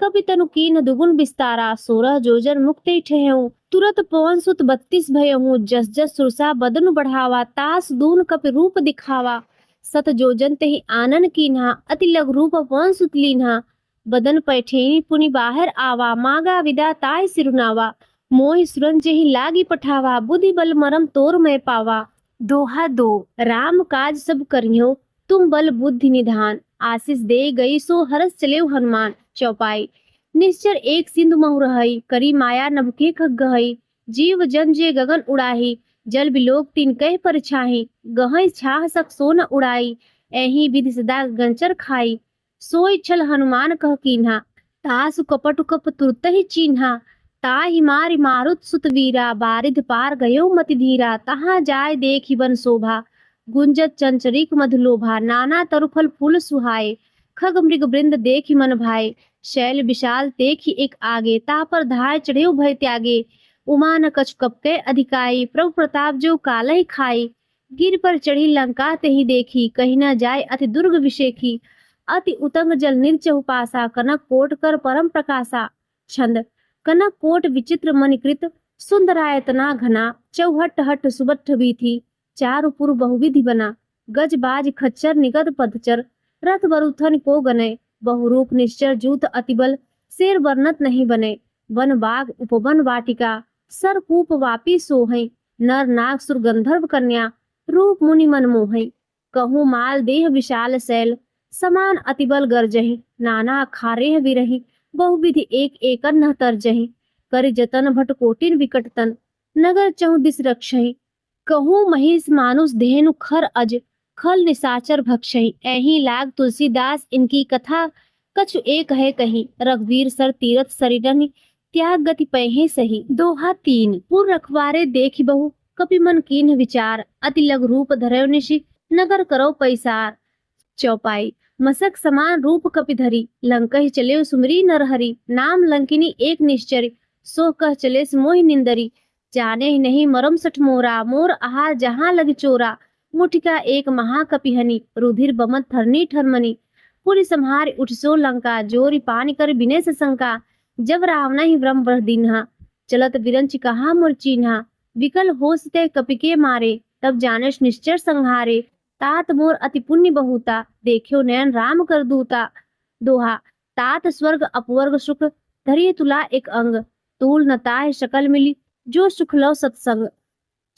कपि तनु कीन दुगुन विस्तारा, 16 जोजन मुक्ति ठेहूं, तुरत पवन सुत 32 भयहूं, जस जस सुरसा बदनु बढ़ावा, तास दून कपि रूप दिखावा, सत जोजन तेहि आनन कीन्हा, अति लघु रूप पवन सुत लीन्हा, बदन पैठेनी पुनि बाहर आवा, मागा विदा ताय सिरुनावा, मोहि सुरन जेहि लागी पठावा, बुद्धि बल मरम तोर मैं पावा। दोहा 2। राम काज सब करियो, तुम बल बुद्धि निधान, आशीष दे गई सो हरस चले हनुमान। चौपाई। निश्चर एक सिंधु महु रहई, करी माया नभके खग गहई, जीव जन जे गगन उड़ाही, जल बिलोक तीन कह पर छाही, गहई छाह सक सो न उड़ाई, एहि विधि सदा गंचर खाई, सोई छल हनुमान कह कीन्हा, तासु कपटु कप तुरत ही चीन्हा, ताहि मारि मारुत सुत वीरा, बारिध पार गयो मति धीरा, तहाँ जाय देखि बन शोभा, गुंजत चंचरीक मधुलोभा, नाना तरुफल फूल सुहाए, खग मृग वृंद देखि मन भाए, शैल विशाल देखि एक आगे, ता पर धाय चढ़ेउ भय त्यागे, उमा न कछु कपके अधिकाई, प्रभु प्रताप जो कालहि खाई, गिर पर चढ़ी लंका तेहि देखी, कहीं न जाय अति दुर्ग विशेखी, अति उतंग जल निर्चहु पासा, कनक कोट कर परम प्रकाशा। छंद। कनक कोट विचित्र मणिकृत, सुंदरायतना घना, चौहट हट सुबट्ठ बीथी, चारु पुर बहुविधि बना, गज बाज खच्चर निगत पदचर, रथ बरुथन को गने, बहुरूप निश्चर जूत अतिबल, शेर वर्णत नहीं बने, वन बाग उपवन वाटिका, सरकूप वापी सोहै, नर नाग सुर गंधर्व कन्या, रूप मुनि मन मोहै, कहूँ माल देह विशाल शैल, समान अतिबल गर्जहि, नाना खारेह विरहि, बहुविधि एक एकर न तरजहि, करि जतन भट कोटिन विकटतन, नगर चहुदिस रक्षहि, कहूँ महिष मानुष धेनु खर अज, खल निशाचर भक्षहि, एहि लाग तुलसीदास इनकी कथा, कछु एक है कही, रघुवीर सर तीरथ सरिरनि, त्याग गति पहे सही। दोहा 3। पुर रखवारे देखि बहु, कपि मन कीन्ह विचार, अति लघु रूप धरयो निशि, नगर करो पैसार। चौपाई। मसक समान रूप कपि धरी, लंकहि चले सुमरी नरहरि, नाम लंकिनी एक निश्चरी, सो कह चले मोहि निंदरी, जाने ही नहीं मरम सठ मोरा, मोर आहार जहाँ लग चोरा, मुठिका एक महाकपिहनि, रुधिर बमत थरनी ठरमनी, पुरि संहार उठसो लंका, जोरी पानी कर बिने से शंका, जब रावण ही ब्रह्म बह दीन्हा, चलत बिरंच कहा मोर चीन्हा, विकल होसते कपिके मारे, तब जानस निश्चर संहारे, तात मोर अति पुण्य बहुता, देखियो नयन राम कर दूता। दोहा। तात स्वर्ग अपवर्ग सुख, धरिय तुला एक अंग, तूल न ताहि शकल मिली, जो सुख लो सत्संग।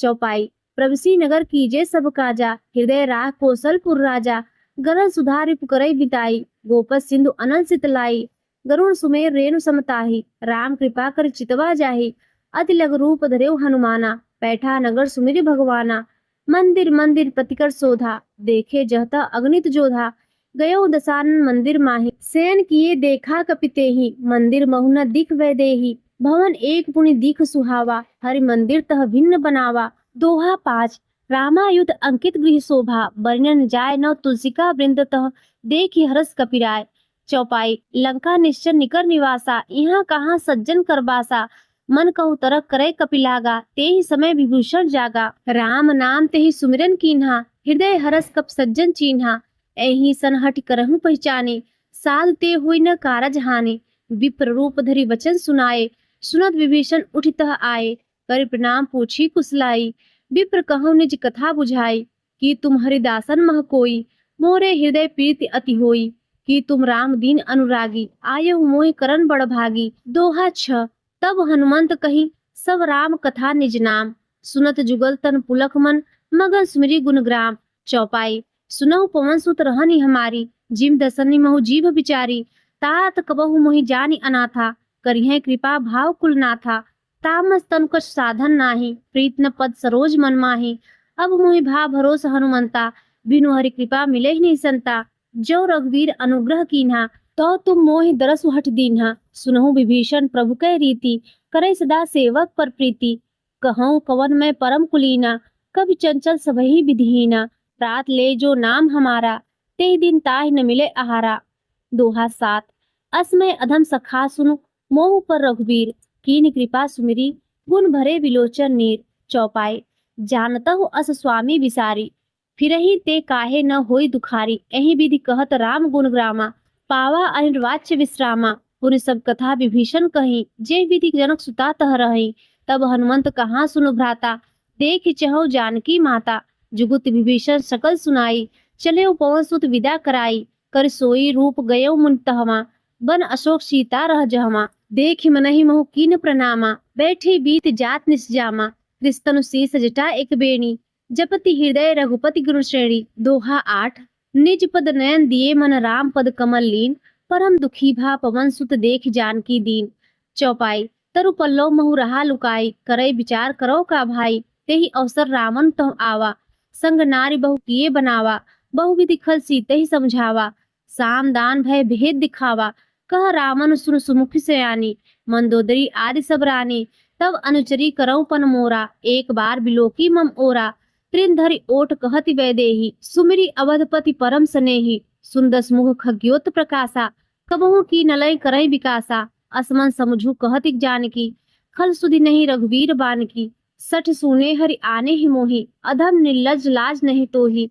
चौपाई। प्रभसी नगर कीजे सब काजा, हृदय राह कौशलपुर राजा, गरल सुधारि पुकरई बिताई, गोपस सिंधु अनल सितलाई, गरुण सुमेर रेणु समताही, राम कृपा कर चितवा जाही, अति लघु रूप धरेउ हनुमाना, पैठा नगर सुमिरि भगवाना, मंदिर मंदिर प्रतिकर शोधा, देखे जहता अगणित जोधा, गयो दसानन मंदिर माही, सेन किए देखा कपितेहि, मंदिर महु न दिख वै देही, भवन एक पुनि दिख सुहावा, हरि मंदिर तह भिन्न बनावा। दोहा 5। रामायुध अंकित गृह शोभा, वर्णन जाय न तुलसिका वृंद तह, देखि हरस कपिराय। चौपाई। लंका निश्चर निकर निवासा, यहाँ कहाँ सज्जन करबासा, मन कहु तरक करे कपिलागा, तेहि समय विभूषण जागा, राम नाम तेहि सुमिरन कीन्हा, हृदय हरस कप सज्जन चीन्हा, एहि सन हटि करहु पहचाने, साधु ते हुई न कारज हानि, विप्र रूप धरि वचन सुनाए, सुनत विभीषण उठितः आए, कर प्रणाम पूछी कुशलाई, विप्र कहु निज कथा बुझाई, कि तुम हरिदासन मह कोई, मोरे हृदय प्रीति अति होई कि तुम राम दीन अनुरागी, आये मोहि करण बड़ भागी। दोहा 6। तब हनुमंत कही सब राम कथा निज नाम, सुनत जुगल तन पुलक मन, मगन सुमिरि गुण ग्राम। चौपाई। सुनहु पवन सुत रहनी हमारी, जिम दसनी महु जीव बिचारी। तात कबहु मोहि जानी अनाथा, करिहे कृपा भाव कुल नाथा। तामस तन कछ साधन नाही, प्रीत न पद सरोज मन माही। अब मोहि भा भरोस हनुमंता, बिनु हरि कृपा मिले ही नहीं संता। जो रघुवीर अनुग्रह कीन्हा, तो तुम मोहि दरसु हठ दीन्हा। सुनहु विभीषण प्रभु कै रीति, करे सदा सेवक पर प्रीति। कहूँ कवन मैं परम कुलीना, कभी चंचल सबहि विधिहीना। रात ले जो नाम हमारा, ते दिन ताहि न मिले आहारा। दोहा 7। असमय अधम सखा सुनु, मोह पर रघुवीर, कीन कृपा सुमिरी, गुण भरे विलोचन नीर। चौपाई। जानतहु अस स्वामी विसारी, फिरहि ते काहे न होई दुखारी। एहि विधि कहत राम गुण ग्रामा, पावा अनिर्वाच्य विश्रामा। पुनि सब कथा विभीषण कही, जे विधि जनक सुता तह रही। तब हनुमंत कहाँ सुनु भ्राता, देख चहु जानकी माता। जुगुत विभीषण सकल सुनाई, चले पवन सुत विदा कराई। कर सोई रूप गयो मुन तहमा, बन अशोक सीता रह जहमा। देख मनहि मोह कीन प्रणामा, बैठी बीत जात निसजामा। कृस्तनु शीस जटा एक बेणी, जपति हृदय रघुपति गुरु श्रेणी। दोहा 8। निज पद नयन दिए मन राम पद कमल लीन, परम दुखी भा पवन सुत देख जानकी दीन। चौपाई। तरु पल्लव महु रहा लुकाई, करई विचार करो का भाई। तेहि अवसर रामन तह आवा, संग नारी बहु किए बनावा। बहु विधि खल सीते ही समझावा, साम दान भय भेद दिखावा। कह रामन सुन सुमुख सयानी, मंदोदरी आदि सब रानी। तब अनुचरी करऊ पन मोरा, एक बार बिलोकी मम ओरा। त्रिन धरि ओट कहति वैदेही, सुमिरि अवधपति परम स्नेही। सुंदस मुख खग्योत प्रकाशा, कबहु की नलय करई विकासा। असमन समझू कहति जानकी, खल सुधि नहीं रघुवीर बानकी। सठ सुने हरि आने ही मोहि, अधम निर्लज लाज नहीं तोहि।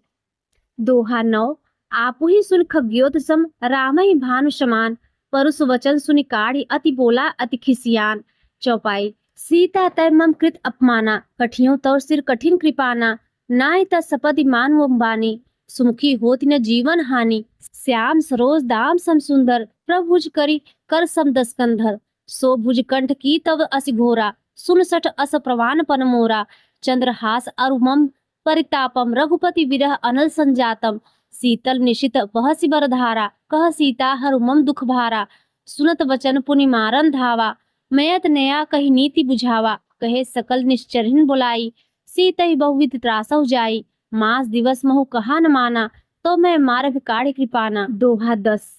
दोहा 9। आपु ही सुन खग्योत सम, राम ही भानु समान। परुष वचन सुनि काढ़ी, अति बोला अति खिसियान। चौपाई। सीता तय मम कृत अपमाना, कठियों तौर सिर कठिन कृपाना। नाहि त सपदि मान वो बानी, सुमुखी होति न जीवन हानि। श्याम सरोज दाम सम सुंदर, प्रभुज करी कर सम दस कंधर। सो भुज कंठ की तव असि घोरा, सुन सठ अस प्रवान पन मोरा। चंद्रहास अरुमम परितापम, रघुपति विरह अनल संजातम। शीतल निशित बहसि बरधारा, कह सीता हरुमम दुख भारा। सुनत वचन पुनि मारन धावा, मयत नया कही नीति बुझावा। कहे सकल निश्चरिन बुलाई, सीतहि बहुविध त्रासहु जाई। मास दिवस महु कहा न माना, तो मैं मार्ग काढ़ी कृपाना। दोहा 10।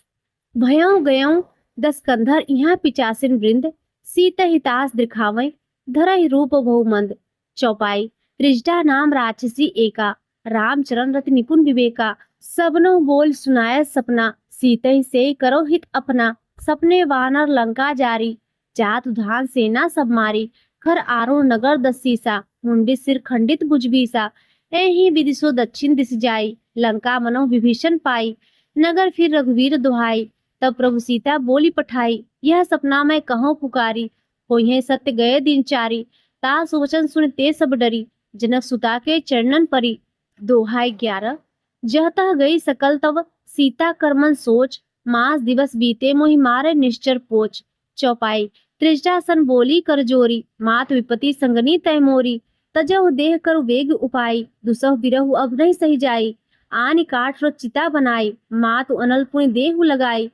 भयऊ गयऊ 10 कंधर, यहाँ पिचासिन वृंद। सीत हितास दिखावै, धरहि रूप बहुमंद। चौपाई। त्रिजटा नाम राक्षसी एका, रामचरण रति निपुण विवेका। सबनो बोल सुनाय सपना, सीतहि से करो हित अपना। सपने वानर लंका जारी, जात उधान सेना सब मारी। घर आरो नगर 10 सीसा, मुंडी सिर खंडित भुजबीसा। एहि विधि सो दक्षिण दिस जाई, लंका मनो विभीषण पाई। नगर फिर रघुवीर दुहाई, तब प्रभु सीता बोली पठाई। यह सपना मैं कहूँ पुकारी, होइहे सत्य गए दिन चारी। ता सुवचन सुन ते सब डरी, जनक सुता के चरणन परी। दोहा 11। जहतः गई सकल तव, सीता करमन सोच। मास दिवस बीते मोहि मारे निश्चर पोच। चौपाई। त्रिजटासन बोली कर जोरी, मात विपति संगनी तय मोरी। तजहु देह करु वेग उपाई, दुसहु बिरहु अब नहीं सही जाई। आनि काठ रो चिता बनाई, मातु अनल पुनि देहु लगाई।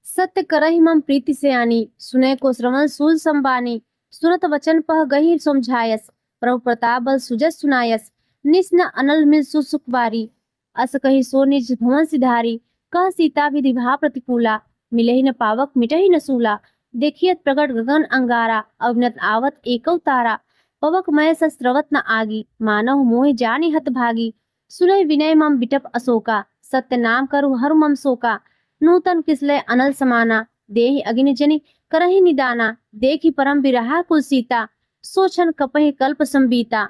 सत्य करहि मम प्रीति से आनी, सुने को श्रवण सूल संबानी। सुनत वचन पह गही समझायस, प्रभु प्रताप बल सुजस सुनायस। निस न अनल मिल सुसुख बारी, अस कही सो निज भवन सिधारी। कह सीता विधि भा प्रतिकूला, मिलहि न पावक मिटहि न सूला। देखियत प्रगट गगन अंगारा, अवनत आवत एकौ तारा। पवक मय सस्रवत न आगी, मानव मोहि जानी हत भागी। सुनय विनय मम बिटप अशोका, सत्य नाम करु हरु मम शोका। नूतन किसलय अनल समाना, देहि अग्नि जनि करहि निदाना। देखि परम बिरहा कुल सीता, सोचन कपहि कल्प संबीता।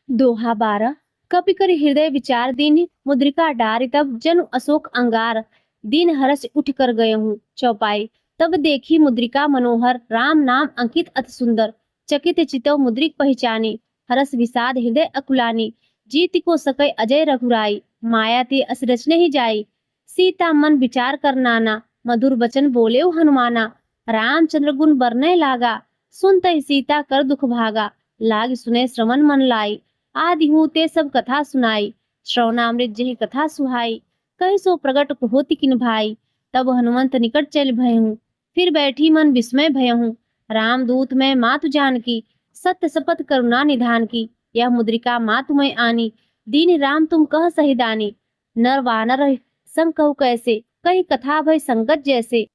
दोहा 12। कपि कर हृदय विचार दीन, मुद्रिका डारि तब जनु अशोक अंगार। दीन हरस उठ कर गए हूँ। चौपाई। तब देखी मुद्रिका मनोहर, राम नाम अंकित अति सुंदर। चकित चितव मुद्रिक पहचानी, हरस विषाद हृदय अकुलानी। जीत को सकै अजय रघुराई, माया ते असरच नहीं जाई। सीता मन विचार कर नाना, मधुर वचन बोले ओ हनुमाना। रामचंद्र गुण बरने लागा, सुनते सीता कर दुख भागा। लाग सुने श्रवण मन लाई, आदि हूँ ते सब कथा सुनाई। श्रवणामृत जही कथा सुहाई, कही सो प्रगट होती किन भाई। तब हनुमंत निकट चल भयहूँ, फिर बैठी मन विस्मय भयहूँ। रामदूत मैं मातु जानकी, सत्य शपथ करुणा निधान की। यह मुद्रिका मातु मैं आनी, दीन राम तुम कह सही दानी। नर वानर संग कहु कैसे, कही कथा भय संगत जैसे।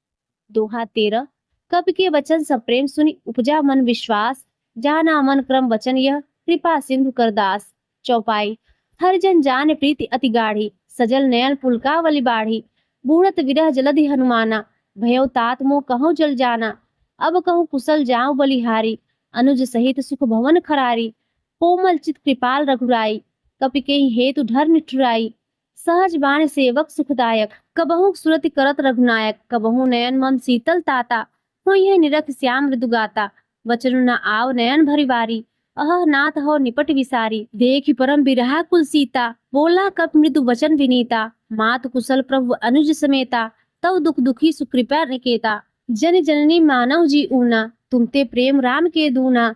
दोहा 13। कवि के वचन सब प्रेम सुनि उपजा मन विश्वास। जाना मन क्रम वचन यह, कृपा सिंधु कर दास। चौपाई। हर जन जान प्रीति अति गाढ़ी, सजल नयन पुलकावली बाढ़ी। बूढ़त विरह जलधि हनुमाना, भयउ तात मोह कहूँ जल जाना। अब कहूँ कुशल जाऊं बलिहारी, अनुज सहित सुख भवन खरारी। कोमल चित कृपाल रघुराई, कपि के हेतु धर निठुराई। सहज बाण सेवक सुखदायक, कबहु सुरति करत रघुनायक। कबहु नयन मम शीतल ताता, होई है निरख श्याम मृदु गाता। वचन न आव नयन भरि बारी, अह नाथ हो निपट विसारी। देखि परम बिरहा कुल सीता, बोला कप मृदु वचन विनीता। मात कुशल प्रभु अनुज समेता, तव दुख दुखी सुकृपा निकेता। जन जननी मानव जी ऊना, तुमते प्रेम राम के दूना।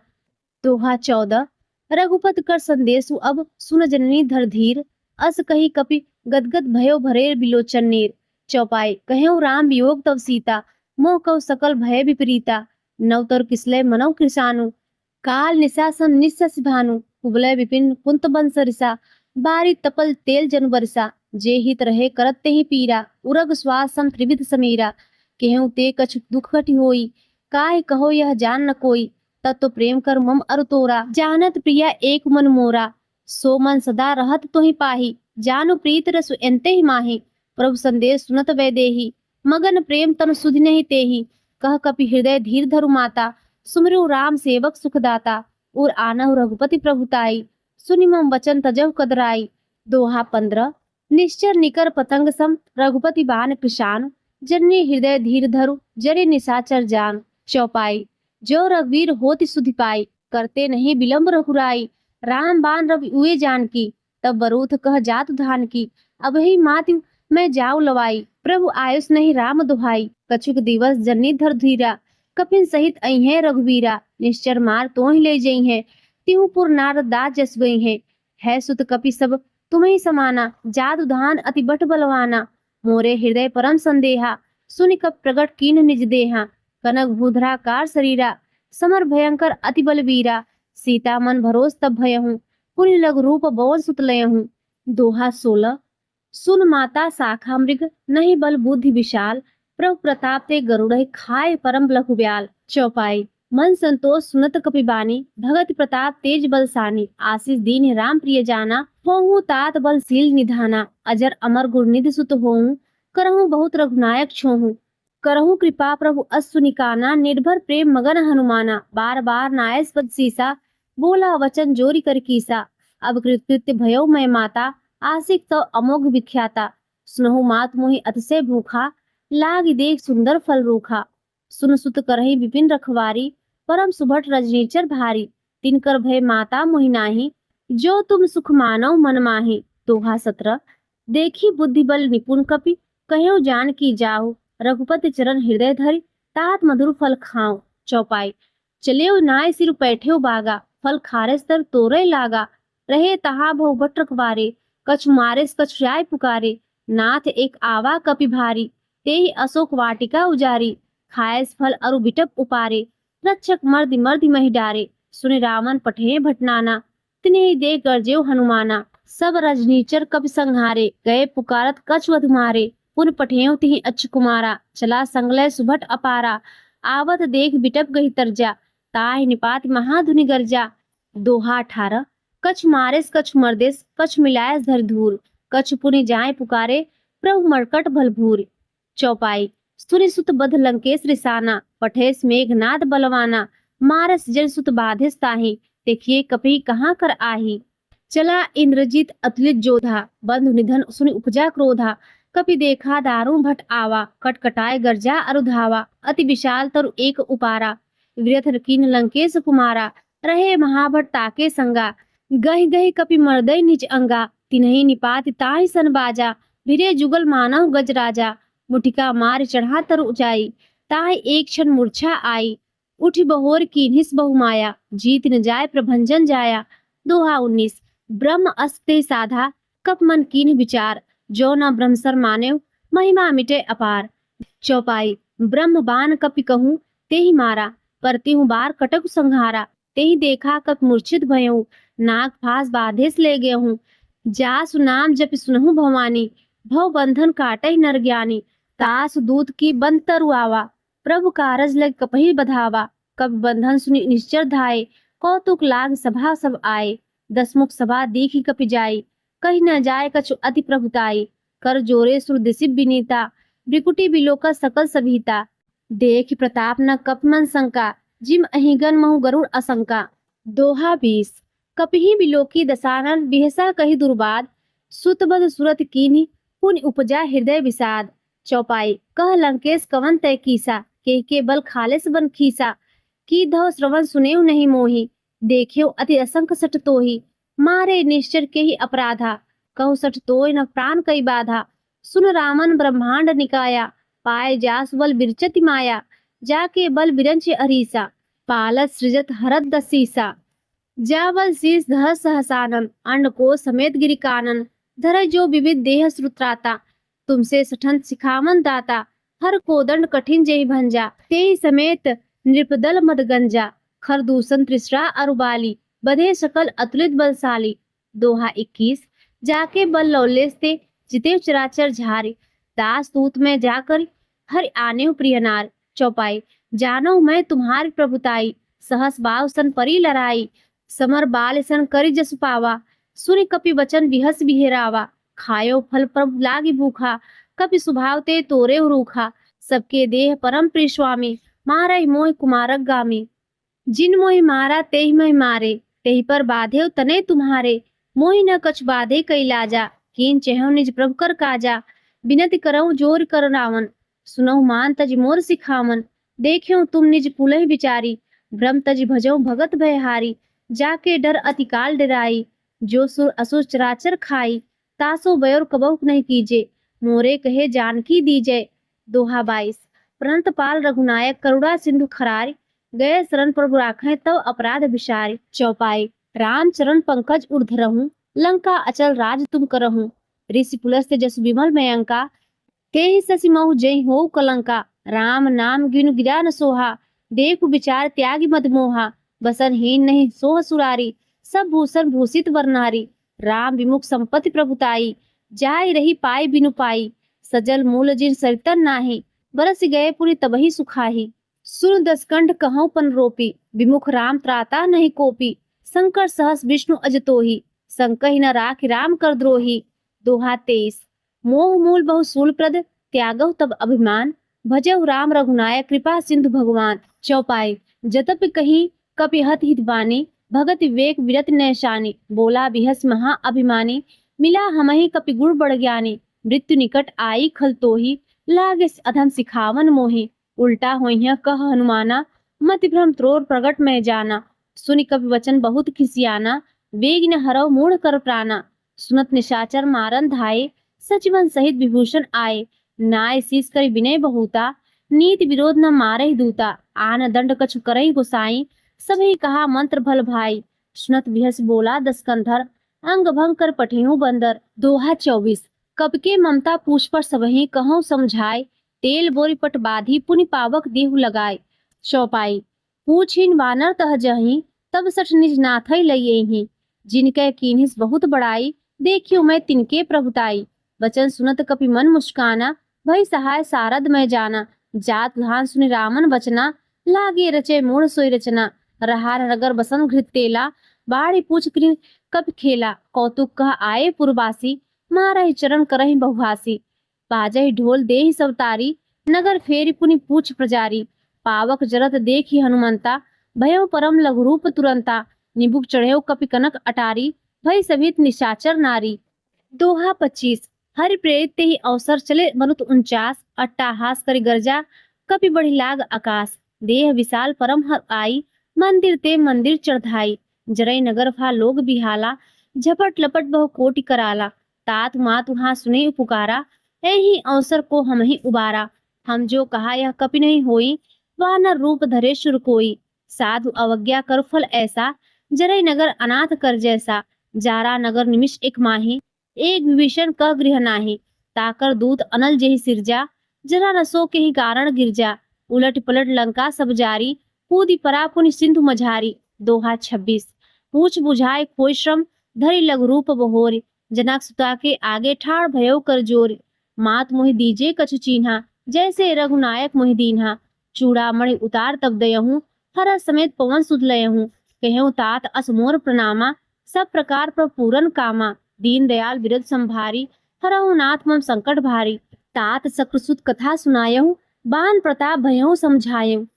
दोहा 14। रघुपति कर संदेशु अब, सुन जननी धर धीर। अस कही कपि गदगद भयो भरे बिलोचन नीर। चौपाई। कहेउ राम वियोग तव सीता, मोह कव सकल भय विपरीता। नवतर किसलय मनौ कृशानु, काल निशासन निस्सस भानु। कुबलय विपिन कुंत बंस रिसा, बारी तपल तेल जन बरसा। जे हित रहे करत तेहि पीरा, उरग श्वास सम त्रिविध समीरा। केहू ते कछु दुख घटी होई, काहे कहो यह जान न कोई। तत्व प्रेम कर मम अरु तोरा, जानत प्रिया एक मन मोरा। सो मन सदा रहत तोहि पाही, जानु प्रीत रसु एन्ते ही माही। प्रभु संदेश सुनत वैदेही, मगन प्रेम तन सुधि नहीं तेही। कह कपि हृदय धीर धरु माता, सुमिरु राम सेवक सुखदाता। और आनहु रघुपति प्रभुताई, सुनि मम वचन तजहु कदराई। दोहा 15। निश्चर निकर पतंग सम, रघुपति बान कृशान। जननी हृदय धीर धरु, जरे निशाचर जान। चौपाई। जो रघुवीर होति सुधि पाई, करते नहीं विलंब रघुराई। राम बाण रवि उए जान की, तब बरूथ कह जात धान की। अब ही माति मैं जाऊ लवाई, प्रभु आयुष नहीं राम दुहाई। कछुक दिवस जननी धर धीरा, कपिन सहित अइहें रघुवीरा। निश्चर मार तो ही ले जई हैं, तिहुपुर नारद दास जस गई हैं। है सुत कपि सब तुम्हें समाना, जादू धान अति बट बलवाना। मोरे हृदय परम संदेहा, सुनि कप प्रगट कीन निज देहा। कनक भूधराकार शरीरा, समर भयंकर अति बलवीरा। सीता मन भरोस तब भयहूँ, पुनि लघु रूप बवन सुत लयहूँ। दोहा 16। सुन माता शाखा मृग, नहीं बल बुद्धि विशाल। प्रभु प्रताप ते गरुड़ खाए परम लघु ब्याल। चौपाई। मन संतोष सुनत कपिबानी, भगत प्रताप तेज बलसानी। आशीष दीन राम प्रिय जाना, होहु तात बलशील निधाना। अजर अमर गुरनिधि सुत होहु, करहु बहुत रघुनायक छोहु। करहु कृपा प्रभु अस निकाना, निर्भर प्रेम मगन हनुमाना। बार बार नायस पद सीसा, बोला वचन जोरी कर कीसा। अब कृत्य भयो मैं माता, आशिक तो अमोघ विख्याता। सुनहु मात मोहि अतिशय भूखा, लाग देख सुंदर फल रूखा। सुन सुत करहि विपिन रखवारी, परम सुभट रजनीचर भारी। तिनकर भय माता मोहि नाही, जो तुम सुख मानव मन माही। दोहा 17। देखी बुद्धि बल निपुण कपि, कह्यो जान की जाहु। रघुपति चरण हृदय धरि, तात मधुर फल खाओ। चौपाई। चलेउ नाय सिर पैठेउ बागा, फल खारेस तर तोरे लागा। रहे तहाँ बहु भट रखवारे, कछु मारेस कछु जाय पुकारे। नाथ एक आवा कपि भारी, तेहि अशोक वाटिका उजारी। खाएस फल अरु बिटप उपारे, रक्षक मर्दि मर्दि महि डारे। सुनि रावण पठे भटनाना, तिन्हि दे गर्जेउ हनुमाना। सब रजनीचर कपि संहारे, गए पुकारत कछु अधु मारे। पुन पठेउ तिहि अच्छ कुमारा, चला संगलय सुभट अपारा। आवत देख बिटप गहि तरजा, ताहि निपात महाधुनि गर्जा। दोहा 18। कछु मारेस कछु मर्देस, कछु मिलायस धर धूर। कछु पुनि जाय पुकारे, प्रभु मरकट भलभूर। चौपाई। सुनि सुत बध लंकेश रिसाना, पठेस मेघनाद बलवाना। मारस जन सुत बाधिस ताहि, देखिए कपि कहाँ कर आही। चला इंद्रजीत अतुलित जोधा, बंधु निधन सुनि उपजा क्रोधा। कपि देखा दारुण भट आवा, कटकटाए गर्जा अरु धावा। अति विशाल तरु एक उपारा, व्यथ कीन लंकेश कुमारा। रहे महाभट ताके संगा, गहि गहि कपि मर्दय निज अंगा। तिन्ही निपात ताहि सन बाजा, भिरे जुगल मानव गज राजा। मुठिका मार चढ़ा तर ऊंचाई, ताहि एक क्षण मूर्छा आई। उठ बहोर कीन्हिस बहुमाया, जीत न जाय प्रभंजन जाया। दोहा 19। ब्रह्म अस्ते साधा, कप मन कीन्ह विचार। जो न ब्रह्मसर मानेव, महिमा मिटे अपार। चौपाई। ब्रह्म बान कपि कहूँ, तेहि मारा। परतिहु बार कटक संहारा। तेहि देखा कप मूर्छित भयऊ, नाग फास बाधेस ले गयहूँ। जासु नाम जपि सुनहु भवानी, भव बंधन काटहि नर ज्ञानी। तासु दूत की बंद तरु आवा, प्रभु कारज लग कपहि बधावा। कब बंधन सुनि निश्चर धाये, कौतुक लाग सभा सब आए। दसमुख सभा दीखि कपि जाई, कहि न जाय कछु अति प्रभुताई। कर जोरे सुर दिसि विनीता, भ्रिकुटी बिलोक सकल सभीता। देख प्रताप न कप मन शंका, जिम अहिगन महु गरुड़ असंका। दोहा 20। कपिहि बिलोकी दसानन, बिहसा कहि दुर्बाद। सुतबद सुरत कीन्हि, पुनि उपजा हृदय विषाद। चौपाई। कह लंकेश कवन तय कीसा, के बल खालेस बन खीसा। की धव श्रवण सुनेउ नहीं मोहि, देखेउ अति असंख सठ तोहि। मारे निश्चर के ही अपराधा, कहु सठ तोय न प्राण कई बाधा। सुन रामन ब्रह्मांड निकाया, पाए जास बल बिरचति माया। जाके बल बिरंच अरीसा, पालत सृजत हरत दसीसा। जावल शीस धर सहसानन, अंड को समेत गिरि कानन। धर जो विविध देह श्रुत्राता, तुमसे सठन सिखावन दाता। हर कोदंड कठिन जेहि भंजा, तेहि समेत नृपदल मदगंजा। खर दूषण त्रिसरा अरुबाली, बधे सकल अतुलित बलशाली। दोहा 21। जाके बल लौलेस ते, जितेव चराचर झारे। दास तूत में जाकर, हर आनेव प्रिय नार। चौपाई। जानो मैं तुम्हारी प्रभुताई, सहस बाव सन परी लड़ाई। समर बाल सन करि जसु पावा, सुनि कपि वचन विहस बिहेरावा। खायो फल प्रभु लागी भूखा, कपि सुभाव ते तोरे रूखा। सबके देह परम प्रिय स्वामी, मारहि मोहि कुमारक गामी। जिन मोहि मारा तेहि मैं मारे, तेहि पर बाधेव तने तुम्हारे। मोहि न कछु बाधे कई लाजा, कीन चेहु निज प्रभु कर काजा। बिनति करऊँ जोर कर रावण, सुनहु मान तज मोर सिखावन। देख्यो तुम निज कुलहि विचारी, भ्रम तज भजऊ भगत भयहारी। जाके डर अति काल डराई, जो सुर असुर चराचर खाई। तासो बयोर कबहु नहीं कीजे, मोरे कहे जानकी दीजे। दोहा 22। प्रणत पाल रघुनायक, करुणा सिंधु खरारी। गए शरण प्रभु राखें, तव अपराध विसारी। चौपाई। राम चरण पंकज उर्धरहूँ, लंका अचल राज तुम करहूँ। ऋषि पुलस्त्य जसु विमल मयंका, तेहि शशि महु जय होउ कलंका। राम नाम गिनु गिरा न सोहा, देखु विचार त्यागी मद मोहा। बसन हीन नहीं सोह सुरारी, सब भूषण भूषित वरनारी। राम विमुख संपत्ति प्रभुताई, जाय रही पाई बिनु पाई। सजल मूल जिन सरितन नाही, बरस गए पुनि तबहि सुखाही। सुन दसकंठ कहऊँ पन रोपी, विमुख राम त्राता नहीं कोपी। शंकर सहस विष्णु अजतोहि, संकहि न राखि राम कर द्रोही। दोहा 23। मोह मूल बहु शूलप्रद, त्यागहु तब अभिमान। भजहु राम रघुनायक, कृपा सिंधु भगवान। चौपाई। जतपि कही कपि हत हित बानी, भगत विवेक विरत नैशानी। बोला बिहस महा अभिमानी, मिला हमहि कपि गुण बड़ ज्ञानी। मृत्यु निकट आई खल तोहि, लागे अधम सिखावन मोहि। उल्टा होइह कह हनुमाना, मति भ्रम त्रोर प्रगट में जाना। सुनि कपि वचन बहुत खिसियाना, वेग न हरौ मूढ़ कर प्राणा। सुनत निशाचर मारन धाये, सचिवन सहित विभूषण आए। नाय शीस करि विनय बहुता, नीति विरोध न मारहि दूता। आन दंड कछु करहि गोसाई, सभी कहा मंत्र भल भाई। सुनत बिहस बोला दसकंधर, अंग भंग कर पठिहु बंदर। दोहा 24। कब के ममता पूछ पर सबहि कहूँ समझाए, तेल बोरी पट बाधी पुनि पावक देहु लगाए। चौपाई। पूछिन वानर तह जहि, तब सठ निज नाथै लइयहि। जिनके कीन्हिस बहुत बड़ाई, देखियो मैं तिनके प्रभुताई। वचन सुनत कपि मन मुस्काना, भई सहाय सारद मैं जाना। जात धान सुनि रामन वचना, लागे रचे मूढ़ सोई रचना। रहार नगर बसन घृत तेला, बाढ़ी पूछ कृ कब खेला। कौतुक कह आए पुरवासी, मारहि चरण करहि बहुहासी। बाजहि ढोल देहि सब तारी, नगर फेरी पुनि पूछ प्रजारी। पावक जरत देखी हनुमंता, भयो परम लघु रूप तुरंता। निबुक चढ़ेउ कपि कनक अटारी, भई सभित निशाचर नारी। दोहा 25। हरि प्रेरित तेहि अवसर चले मरुत 49। अट्टाहास करि गर्जा, कपि बढ़ी लाग आकाश। देह विशाल परम हर आई, मंदिर ते मंदिर चढ़ाई। जरई नगर फा लोग बिहाला, झपट लपट बहु कोटि कराला, तात मात वहाँ सुने पुकारा, यही अवसर को हम ही उबारा, हम जो कहा यह कभी नहीं होई, वानर रूप धरे शुर कोई, साधु अवज्ञा कर फल ऐसा, जरई नगर अनाथ कर जैसा, जारा नगर निमिष एक माही, एक विभीषण का गृह नाही, ताकर दूत अनल जेहि सिरजा, जरा रसो के ही कारण गिरजा, उलट पलट लंका सब जारी, कूदी परा पुनि सिंधु मझारी। दोहा 26। पूछ बुझाए खोई श्रम, धरि लघु रूप बहोरी, जनक सुता के आगे ठाड़ भयो कर जोर, मात मोहि दीजे कछु चीन्हा, जैसे रघुनायक मोहि दीन्हा, चूड़ामणि उतार तब दयहूँ, हर समेत पवन सुत लयहूँ, कहूँ तात अस मोर प्रणामा, सब प्रकार पर पूरन कामा, दीन दयाल बिरद संभारी, हरहु नाथ मम संकट भारी, तात सकृत कथा सुनायहूँ, बान प्रताप भयहु समझायहूँ,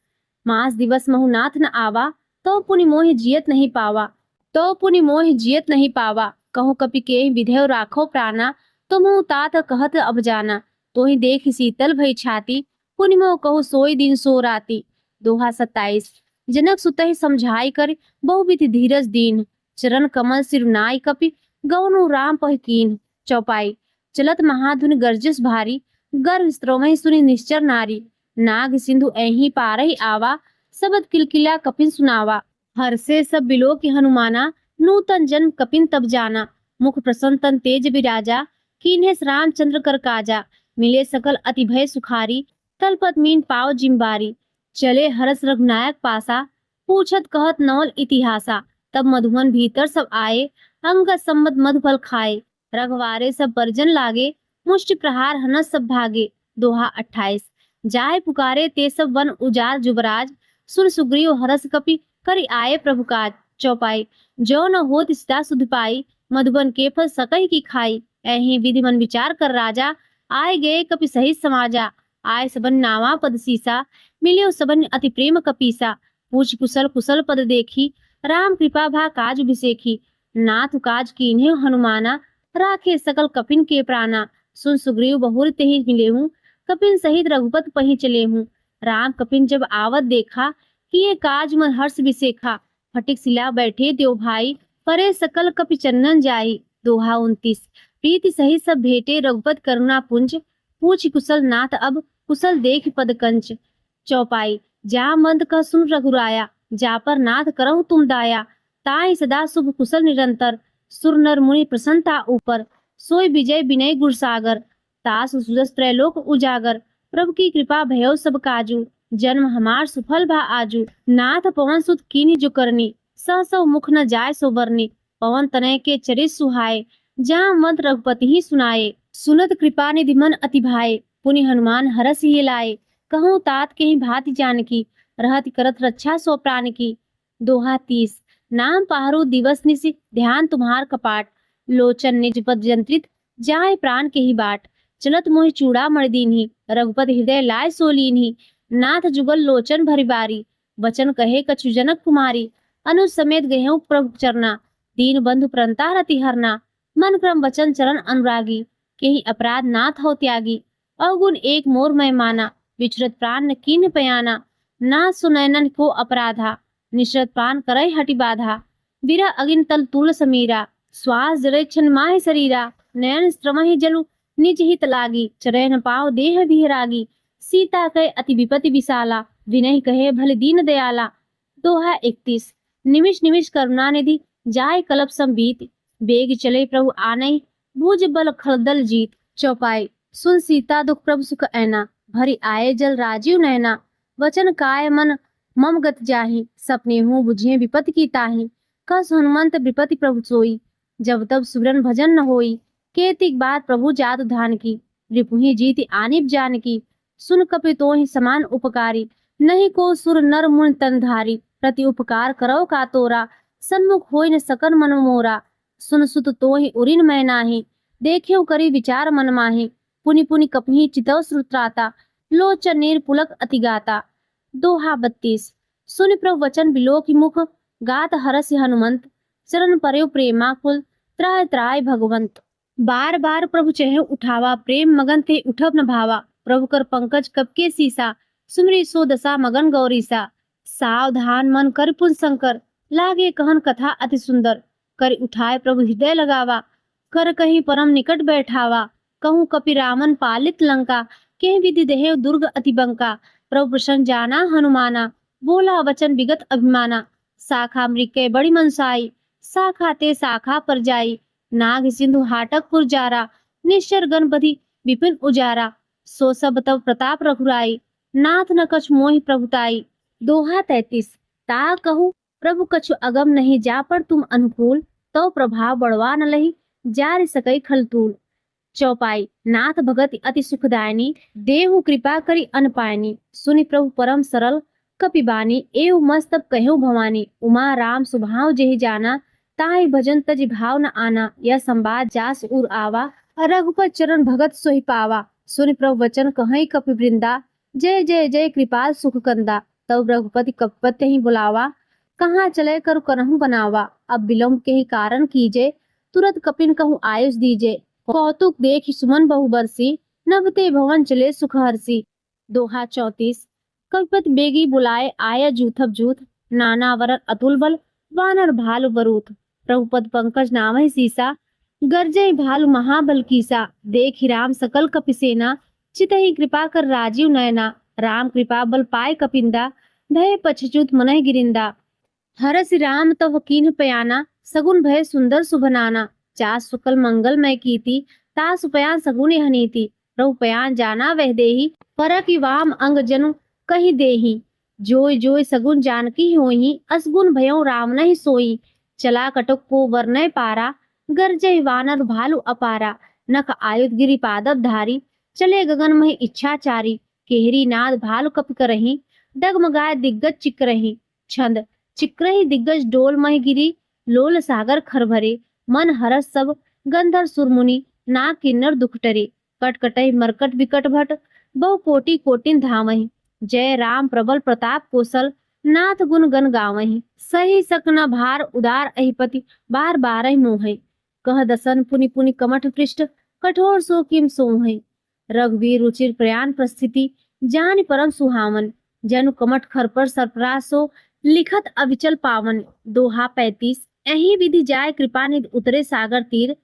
मास दिवस महु नाथ न आवा, तो पुनि मोहि जियत नहीं पावा, तो पुनि मोहि जियत नहीं पावा, कहूँ कपि के विधेय राखो प्राणा, तुम तात कहत अब जाना, तो ही देख शीतल भई छाती, पुनि मोह कहूँ सोई दिन सो राती। दोहा 27। जनक सुतहि समझाई कर, बहुविधि धीरज दीन, चरण कमल सिर नाई कपि, गौनु राम पह कीन। चौपाई। चलत महाधुन गर्जस भारी, गर्भ स्त्रोमहि सुनि निश्चर नारी, नाग सिंधु ऐही पारहि आवा, सबद किलकिला कपिन सुनावा, हर से सब बिलो की हनुमाना, नूतन जन्म कपिन तब जाना, मुख प्रसन्न तन तेज विराजा, कीन्हेस रामचंद्र कर काजा, मिले सकल अति भय सुखारी, तलपत मीन पाव जिम्बारी, चले हरस रघुनायक पासा, पूछत कहत नवल इतिहासा, तब मधुवन भीतर सब आए, अंगद सम्मत मधुफल खाए, रघवारे सब परजन लागे, मुष्टि प्रहार हनस सब भागे। दोहा 28। जाय पुकारे ते सब वन उजार जुबराज, सुन सुग्रीव हरस कपि, करि आए प्रभु काज। चौपाई। जो न होत सीता सुध पाई, मधुबन के फल सकहि की खाई, ऐहि विधि मन विचार कर राजा, आए गए कपि सहित समाजा, आय सबन नावा पद सीसा, मिलियो सबन अति प्रेम कपीसा, पूछ कुशल कुशल पद देखी, राम कृपा भा काज बिसेखी, नाथ काज कीन्हे हनुमाना, राखे सकल कपिन के प्राणा, सुन सुग्रीव बहुर तेहि मिलेहूँ, कपिन सहित रघुपत पहि चलेहूँ, राम कपिन जब आवत देखा, किए काज मन हर्ष बिसेखा, फटिक सिला बैठे त्यो भाई, परे सकल कपि चंदन जाई। दोहा 29। प्रीति सहित सब भेटे रघुपत करुणा पुंज, पूछ कुशल नाथ अब, कुशल देख पद कंच। चौपाई। जा मंद कह सुन रघुराया, जा पर नाथ करहु तुम दाया, ताई सदा शुभ कुशल निरंतर, सुर नर मुनि प्रसन्नता ऊपर, सोई विजय विनय गुरसागर, तास सुदस त्रैलोक उजागर, प्रभु की कृपा भयो सब काजू, जन्म हमार सुफल भा आजू, नाथ पवन सुत कीन्ही जो करनी, सौ मुख न जाय सो बरनी, पवन तनय के चरित सुहाए, जहाँ मंत्र रघुपति ही सुनाए, सुनत कृपा निधि मन अति भाए, पुनि हनुमान हरस ही लाए, कहूँ तात के ही भांति जानकी, रहत करत रक्षा सो प्राण की। दोहा 30। नाम पाहरू दिवस निसि, ध्यान तुम्हार कपाट, लोचन निज पद जंत्रित, जाय प्राण के ही बाट, चलत मोहि चूड़ा मणि दीन्ही, रघुपति हृदय लाय सो लीन्ही, नाथ जुगल लोचन भरि बारी, वचन कहे कछु जनक कुमारी, अनुज समेत गयहूँ प्रभु चरना, दीन बंधु प्रंता रति हरना, मन क्रम वचन चरण अनुरागी, के ही अपराध नाथ हो त्यागी, अवगुण एक मोर मैं माना, विचरत प्राण न कीन्ह पयाना, नाथ सुनैनन को अपराधा, निश्रत प्राण करय हटि बाधा, विरह अगिन तल तुल समीरा, श्वास जरै छन माहि शरीरा, नयन स्त्रमहि जलु निज हित लागी, चरय न पाव देह बिहरागी, सीता कहे अति विपति विशाला, विनय कहे भले दीन दयाला। दोहा 31। निमिष निमिष करुणा निधि, जाय कलप संबीत, बेग चले प्रभु आनई, भुज बल खलदल जीत। चौपाई। सुन सीता दुख प्रभु सुख ऐना, भरी आए जल राजीव नैना, वचन काय मन मम गत जाहि, सपने हूँ बुझे विपति की ताहि, कस हनुमंत विपति प्रभु सोई, जब तब सुरन भजन न होई, केतिक बार प्रभु जादु धान की, रिपुहि जीति आनिब जानकी, सुन कपि तोहि समान उपकारी, नहीं को सुर नर मुनि तनधारी, प्रति उपकार करो का तोरा, सन्मुख होई न सकन मन मोरा, सुन सुत तोहि उरिन मैं नाही, देख्यो करी विचार मन माहि, पुनि पुनि कपहि चितव श्रुत्राता, लोचन नीर पुलक अति गाता। दोहा 32। सुनि प्रभु वचन बिलो की मुख, गात हरस हनुमंत, चरण पर्यो प्रेमाकुल, त्राय त्राय भगवंत। बार बार प्रभु चहे उठावा, प्रेम मगन थे उठब न भावा, प्रभु कर पंकज कब के सीसा, सुमरी सो दशा मगन गौरीसा, सावधान मन कर पुन शंकर, लागे कहन कथा अति सुंदर, कर उठाए प्रभु हृदय लगावा, कर कहीं परम निकट बैठावा, कहूँ कपि रामन पालित लंका, के विधि देहे दुर्ग अति बंका, प्रभु प्रसन्न जाना हनुमाना, बोला वचन विगत अभिमाना, शाखा मृग बड़ी मनसाई, शाखा ते शाखा पर जाई, नाग सिंधु हाटक पुर जारा, निश्चर गणपति विपिन उजारा, सो सब तब प्रताप रघुराई, नाथ न कछ मोहि प्रभुताई। दोहा 33। ता कहूँ प्रभु कछु अगम नहीं, जा पर तुम अनुकूल, तो प्रभाव बढ़वा न लही, जा रि सकई खलतूल। चौपाई। नाथ भगत अति सुखदायनी, देहु कृपा करी अन पायनी, सुनि प्रभु परम सरल कपिबानी, एव मस्तब कहु भवानी, उमा राम सुभाव जेहि जाना, ताहि भजन तजि भाव न आना, यह संवाद जास उर आवा, रघुपत चरण भगत सोहि पावा, सुनि प्रभु वचन कहई कपि वृंदा, जय जय जय कृपाल सुख कंदा, तब रघुपति कपपति ही बुलावा, कहाँ चले कर करहु बनावा, अब विलम्ब के ही कारण कीजे, तुरंत कपिन कहूँ आयुष दीजे, कौतुक देखि सुमन बहु बरसी, नभते भवन चले सुख हरसी। दोहा 34। कपिपति बेगी बुलाए आया जूथब जूथ, नाना वरन अतुल बल, वानर भालु बरूथ, प्रभुपद पंकज नामहि सीसा, गर्जय भालु महाबल कीसा, देखि राम सकल कपिसेना, चितहि कृपा कर राजीव नयना, राम कृपा बल पाए कपिंदा, भय पछचूत मनहि गिरिंदा, हरस राम तव कीन्ह पयाना, सगुन भय सुंदर सुभनाना, चास सुकल मंगल मैं कीति, तास उपयान सगुन यह नीति, प्रभु पयान जाना वह देही, परकि वाम अंग जनु कहि देही, जोय जोय सगुन जानकी होई, असगुन भयो राम नहीं सोई, चला कटक को वर्णय पारा, गर्जय वानर भालु अपारा, नख आयुध गिरि पादप धारी, चले गगन महि इच्छाचारी, केहरी नाद भालु कपि करही, डगमगाए दिग्गज चिकरही, छंद चिकरही दिग्गज डोल महि गिरी, लोल सागर खर भरे, मन हरस सब गंधर सुरमुनि, नाग किन्नर दुख टरे, कटकटहि मरकट विकट भट, बहु कोटि कोटिन धावहि, जय राम प्रबल प्रताप कौशल, नाथ गुण गण गावहि, सही सक न भार उदार अहिपति, बार बारहि मोहि, कह दसन पुनि पुनि कमठ पृष्ठ, कठोर सो किम सोहि, रघुवीर रुचिर प्रयाण प्रस्थिति, जानि परम सुहावन, जनु कमठ खर पर सरपरासो, लिखत अविचल पावन। दोहा 35। एही विधि जाय कृपा निधि उतरे सागर तीर,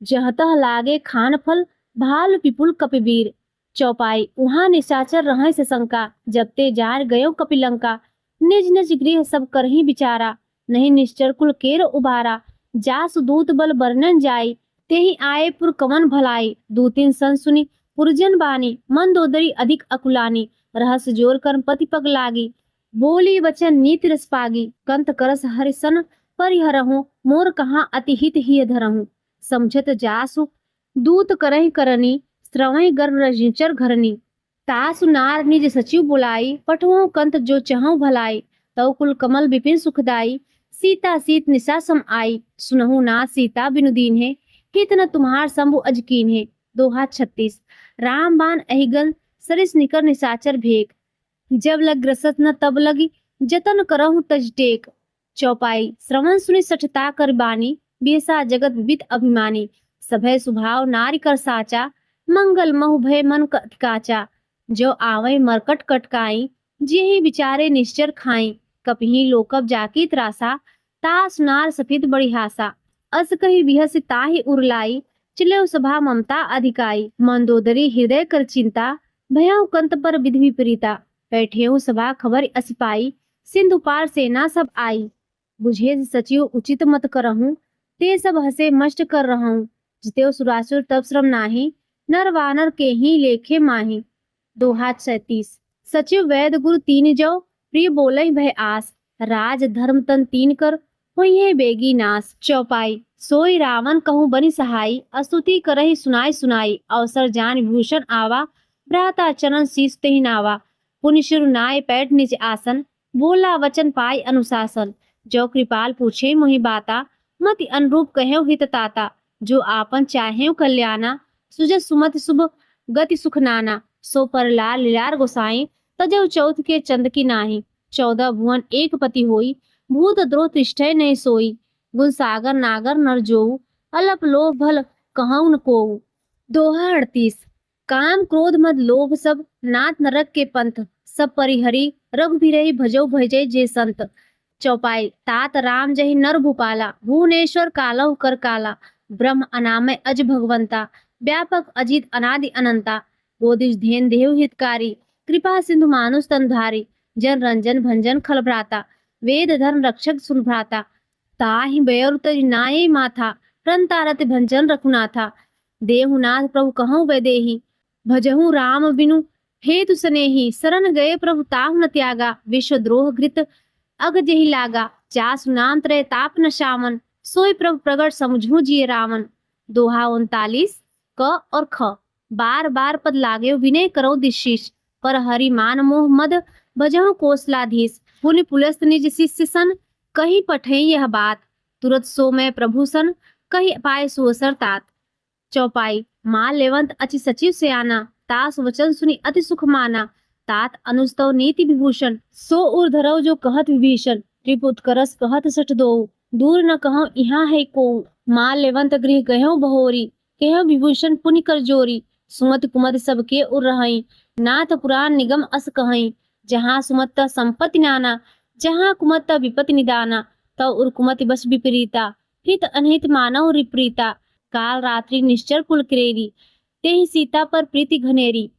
जहतह लागे खान फल, भाल पिपुल कपिवीर। चौपाई। उहाँ निशाचर रहे से शंका, जब ते जार गयो कपिलंका, निज निज गृह सब करही विचारा, नहीं निश्चर कुल केर उबारा, जासु दूत बल वर्णन जाई, तेहि आए पुर कवन भलाई, दूतिन सन सुनी पुरजन बानी, मंदोदरी अधिक अकुलानी, रहस्य जोर कर्म पति पग लागी, बोली वचन नीति रस पागी, कंत करस हरिसन परिहरहु, मोर कहाँ अति हित ही धरहु, समझत जासु दूत करहि करनी, श्रवहि गर्भ रजिचर घरनी, तासु नार निज सचिव बुलाई, पठवहु कंत जो चहु भलाई, तव कुल कमल विपिन सुखदाई, सीता सीत निशा सम आई, सुनहु नाथ सीता बिनु दीन है, हित न तुम्हार शंभु अजकीन है। दोहा 36। राम बाण अहिगन सरिस निकर निशाचर भेक, जब लग ग्रसत न तब लगी, जतन करहु तज टेक। चौपाई। श्रवण सुनि सठता कर बानी, बेसा जगत विदित अभिमानी, सभय स्वभाव नारी कर साचा, मंगल महु भय मन काचा, जो आवै मरकट कटकाई, जेहि विचारे निश्चर खाई, कपिही लोकब जाकी त्रासा, तास नार सफित बड़ी हासा, अस कही विहस ताहि उरलाई, चिलेव सभा ममता अधिकाई, मंदोदरी हृदय कर चिंता, भयउ कंत पर विधि विपरीता, बैठेऊ सभा खबर असिपाई, सिंधु पार सेना सब आई, बुझे सचिव उचित मत करहूं, ते सब हसे मष्ट कर रहूं, जितेव सुरासुर तब श्रम नाही, नर वानर के ही लेखे माही। दोहा 37। सचिव वैद गुरु तीन जो, प्रिय बोलई भय आस, राज धर्म तन तीन कर, होइहे बेगी नास। चौपाई। सोई रावण कहूँ बनि सहाई, अस्तुति करहि सुनाई सुनाई, अवसर जान विभूषण आवा, भ्राता चरण शीस तेहि नावा, पुनि शिरु नाय पैठ निज आसन, बोला वचन पाई अनुशासन, जो कृपाल पूछे मोहि बाता, मति अनुरूप कहेउ हित ताता, जो आपन चाहेउ कल्याणा, सुजत सुमति शुभ गति सुख नाना, सो पर लाल लीलार गोसाई, तजौ चौथ के चंद की नाही, 14 भुवन एक पति होई, भूत द्रोह तिष्ठै नहीं सोई, गुण सागर नागर नर जोऊ, अलप लोभ भल कहउँ न कोऊ। दोहा 38। काम क्रोध मद लोभ सब, नाथ नरक के पंथ, सब परिहरी रघुबीरहि भजौ भजै जे संत, चौपाई तात राम जहि नर भूपाला, भुवनेश्वर कालहु कर काला, ब्रह्म अनामय अज भगवंता, व्यापक अजित अनादि अनंता, बोधिज धेन देव हितकारी, कृपा सिंधु मानुष तन धारी, जन रंजन भंजन खल भ्राता, वेद धर्म रक्षक सुन भ्राता, ताहि बयरु तज नाये माथा, रन तारत भंजन रघुनाथा, देहुनाथ प्रभु कहूँ वैदेही, भजहु राम बिनु हेतु सनेही, शरण गए प्रभु ताहु न त्यागा, विश्व द्रोह घृत अग जेहि लागा, जासु नाम त्रय ताप न शामन, सोई प्रभु प्रगट समझू जिय रावण। दोहा 39 क और ख। बार बार पद लागे विनय करो दिशीष, पर हरि मान मोह मद भजहु कोसलाधीश, पुनि पुलस्त निज शिष्य सन, कहीं पठई यह बात, तुरत सो मैं प्रभु सन, कहीं पाए सुअसर तात। चौपाई माल लेवंत अचि सचिव से आना, तास वचन सुनी अति सुख माना, तात अनुस्तव नीति विभूषण, सो उर धरव जो कहत विभीषण, त्रिपुत करस कहत सठ दो, दूर न कहो यहाँ है को, माल लेवंत गृह गयो बहोरी, कहो विभूषण पुनि कर जोरी, सुमति कुमति सबके उर रहई, नाथ पुराण निगम अस कहई, जहाँ सुमत संपत्ति नाना, जहाँ कुमत विपत्ति निदाना, तव उर कुमति बस विपरीता, हित अनहित मानव रिप्रीता, काल रात्रि निश्चर कुल क्रेरी, तेहि सीता पर प्रीति घनेरी।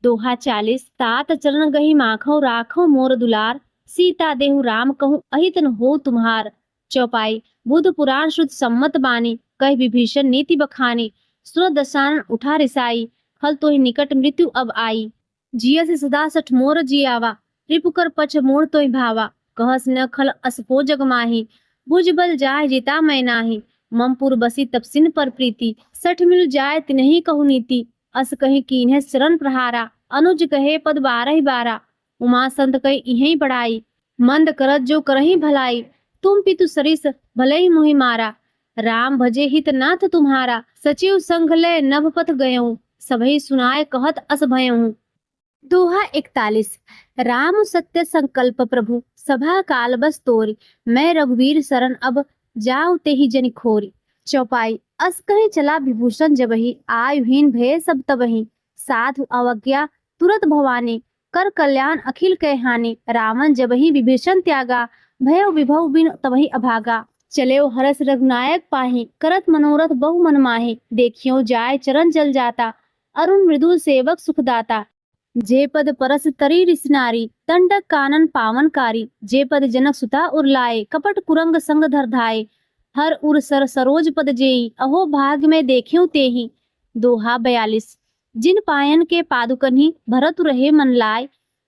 दोहा 40 तात चरण गही माखो राखो मोर दुलार, सीता देहु राम कहूँ अहित न हो तुम्हार। चौपाई बुध पुराण शुद्ध सम्मत बानी, कह विभीषण नीति बखानी, सुर दशानन उठा रिसाई, खल तोहि निकट मृत्यु अब आई, जिय से सदा सठ मोर जियावा, रिपुकर पछ मोर तोहि भावा, कहस न खल असपो जग माही, भुज बल जाय जिता मैं नाही, ममपुर बसी तपसिन पर प्रीति, सठ मिल जाय तिनहि कहु नीति, अस कहि कीन्हे शरण प्रहारा, अनुज कहे पद 12 उमा संत कही इहीं बड़ाई, मंद करत जो करही भलाई, तुम पितु सरिस भले ही मोहि मारा, राम भजे हित नाथ तुम्हारा, सचिव संग ले नभ पथ गयऊँ, सबहि सुनाय कहत अस भयऊँ। दोहा 41 राम सत्य संकल्प प्रभु, सभा काल बस तोरी, मैं रघुवीर शरण अब जाऊं तेहि जनि खोरी। चौपाई अस कहीं चला विभूषण जबहि, आयुहीन भय सब तबहि, साधु अवज्ञा तुरत भवानी, कर कल्याण अखिल कै हानि, रावण जबहि विभीषण त्यागा, भय विभव बिन तबहि अभागा, चले हरस रघुनायक पाहि, करत मनोरथ बहु मन माहि, देखियो जाय चरण जल जाता, अरुण मृदुल सेवक सुखदाता, जे पद परस तरी रिसनारी, दंडक कानन पावनकारी, जे पद जनक सुता उरलाए, कपट कुरंग संग धर धाये, हर उर सर सरोज पद जेई, अहो भाग में देखियो तेहि। दोहा 42 जिन पायन के पादुकन्हि, भरत रहे मन लाय,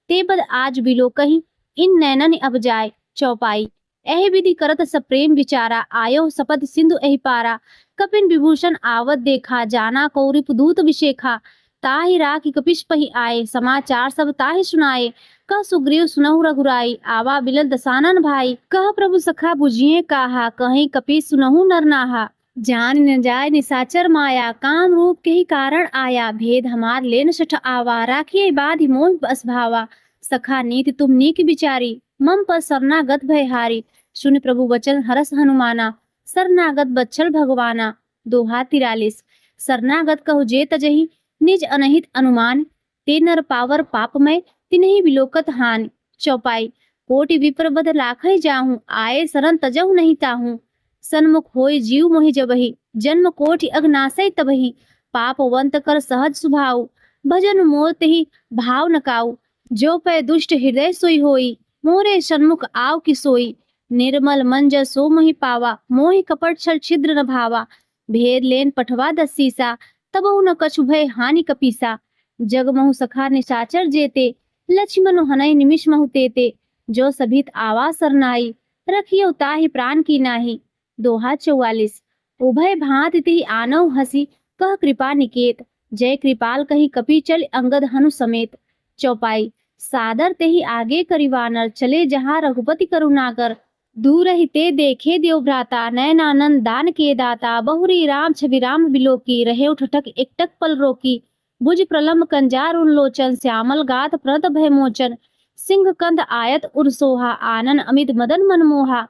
ते पद आज बिलो कहीं, इन नैनन अब जाय। चौपाई एहि विधि करत सप्रेम विचारा, आयो सपथ सिंधु एहि पारा, कपिन विभूषण आवत देखा, जाना कौरिप दूत विशेखा, ताहि राखी कपिश पहि आए, समाचार सब ताहि सुनाए, कह सुग्रीव सुनहु रघुराई, आवा बिलन दसानन भाई, कह प्रभु सखा बुझिए काहा, कहीं कपि सुनहु नर नाहा, जान न जाय निसाचर माया, काम रूप के ही कारण आया, भेद हमार लेन सठ आवा, राखिए बाधि मोह बस भावा, सखा नीति तुम नीक विचारी, मम पर शरणागत भयहारी, सुन प्रभु वचन हरस हनुमाना, शरणागत बच्छल भगवाना। दोहा 43 शरणागत कहु जे तजहि, निज अनहित अनुमान, ते नर पावर पापमय, तिन्हि विलोकत हानि। चौपाई कोटि विप्र बद लाखै जाहूं, आए शरण तजहु नहीं ताहूं, सन्मुख होय जीव मोहि जबहि, जन्म कोटि अघनासै तबहि, पापवंत कर सहज सुभाऊ, भजन मोर तेहि भाव न काऊ, जो पै दुष्ट हृदय सोई होई, मोरे सन्मुख आव कि सोई, निर्मल मन जल सो मोहि पावा, मोहि कपट छल छिद्र न भावा, भेद लेन पठवा दसीसा, तबहु न कछु भय हानि कपीसा, जग महु सखा निशाचर जेते, लक्ष्मण हनई निमिष महु तेते, जो सभित आवा सरनाई, रखियो ताहि प्राण की नाही। दोहा 44 उभय भांत तिहि आनव हसी, कह कृपा निकेत, जय कृपाल कही कपि चल अंगद हनु समेत। चौपाई सादर तेहि आगे करिवानर, चले जहाँ रघुपति करुणाकर, दूर ही ते देखे देव भ्राता, नयनानंद दान के दाता, बहुरी राम छवि राम बिलोकी, रहे उठक एकटक पल रोकी, भुज प्रलम्ब कंजार उन्लोचन, श्यामल गात प्रत भय मोचन, सिंह कंद आयत उर सोहा, आनन अमित मदन मनमोहा,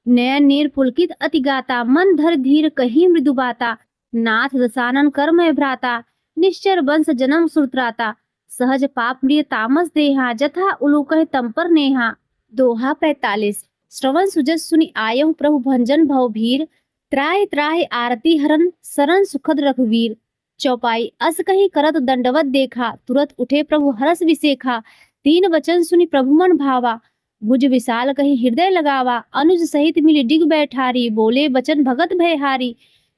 नयन नीर पुलकित अति गाता, मन धर धीर कही मृदु बाता, नाथ दसानन कर्मय भ्राता, निश्चर वंश जन्म सुरत्राता, सहज पाप प्रिय तामस देहा, जथा उलूकह तम पर नेहा। दोहा 45 श्रवण सुजस सुनि आयहु प्रभु भंजन भव भीर, त्राहि त्राहि आरती हरन शरण सुखद रघुवीर। चौपाई अस कहीं करत दंडवत देखा, तुरत उठे प्रभु हरस विसेखा। तीन वचन सुनि प्रभु मन भावा, भुज विशाल कहीं हृदय लगावा। अनुज सहित मिली डिग बैठारी, बोले वचन भगत भयहारी।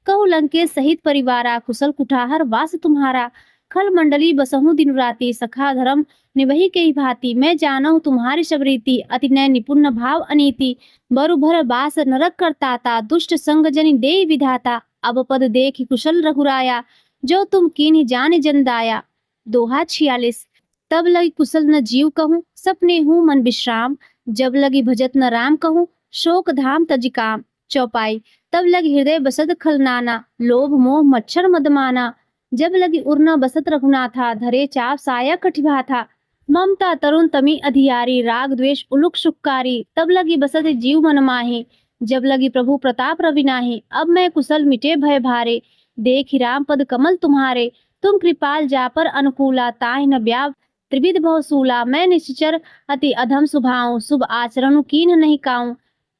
कहु लंकेश सहित परिवारा, कुशल कुठार वास तुम्हारा। खल मंडली बसहु दिन राति, सखा धर्म निवहि के भांति। मैं जानहु तुम्हारी सब रीति, अति नय निपुण भाव अनीति। बरु भर बास नरक करताता, दुष्ट संग जनि देहि विधाता। अब पद देखि कुशल रघुराया, जो तुम कीन्हि जाने जन दाया। दोहा 46। तब लगी कुशल न जीव कहूँ, सपने हूँ मन विश्राम। जब लगी भजत न राम कहूँ, शोक धाम तज काम। चौपाई तब लगी हृदय बसत खलनाना, लोभ मोह मच्छर मदमाना। जब लगी उर्न बसत रघुनाथा, धरे चाप साया कटिभा था। ममता तरुण तमी अधियारी, राग द्वेष उलुक सुखकारी। तब लगी बसत जीव मन माहे, जब लगी प्रभु प्रताप रविनाहे। अब मैं कुशल मिटे भय भारे, देखि राम पद कमल तुम्हारे। तुम कृपाल जा पर अनुकूला, ताहि न ब्याव त्रिविध भवसूला। मैं निश्चर अति अधम सुभाऊं, शुभ आचरण कीन्ह नहीं काऊं।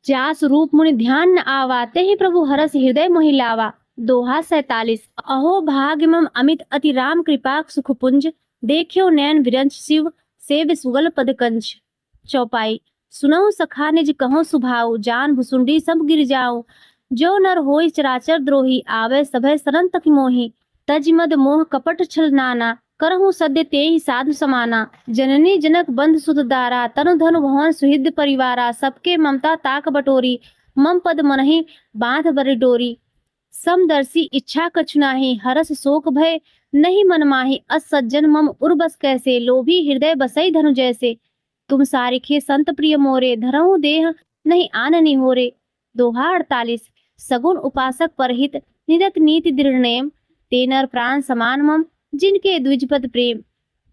जास रूप मुनि ध्यान न आवा, तेहि प्रभु हरस हृदय मोहि लावा। दोहा 47। अहो भाग्य मम अमित अति राम कृपा सुख पुंज, देखियो नयन विरंच शिव सेव सुगल पद कंच। चौपाई सुनहु सखा निज कहो सुभाऊ, जान भुसुंडी सब गिर जाऊं। जो नर होई चराचर द्रोही, आवे सभय शरण तक मोहि। तज मद मोह कपट छल नाना, करहु सद्य तेहि साधु समाना। जननी जनक बंध सुत दारा, तनु धनु भवन सुहृद परिवारा। सबके ममता ताक बटोरी, मम पद मनहि बांध बरि डोरी। समदर्शी इच्छा कछु नाहि, हरस शोक भय नहीं मन माहि। अस सज्जन मम उर्बस कैसे, लोभी हृदय बसई धनु जैसे। तुम सारिखे संत प्रिय मोरे, धरहु देह नहीं आननि होरे। दोहा 48। सगुन उपासक परहित, निरत नीति दृढ़ नेम। ते नर प्राण समान मम, जिनके द्विजपद प्रेम।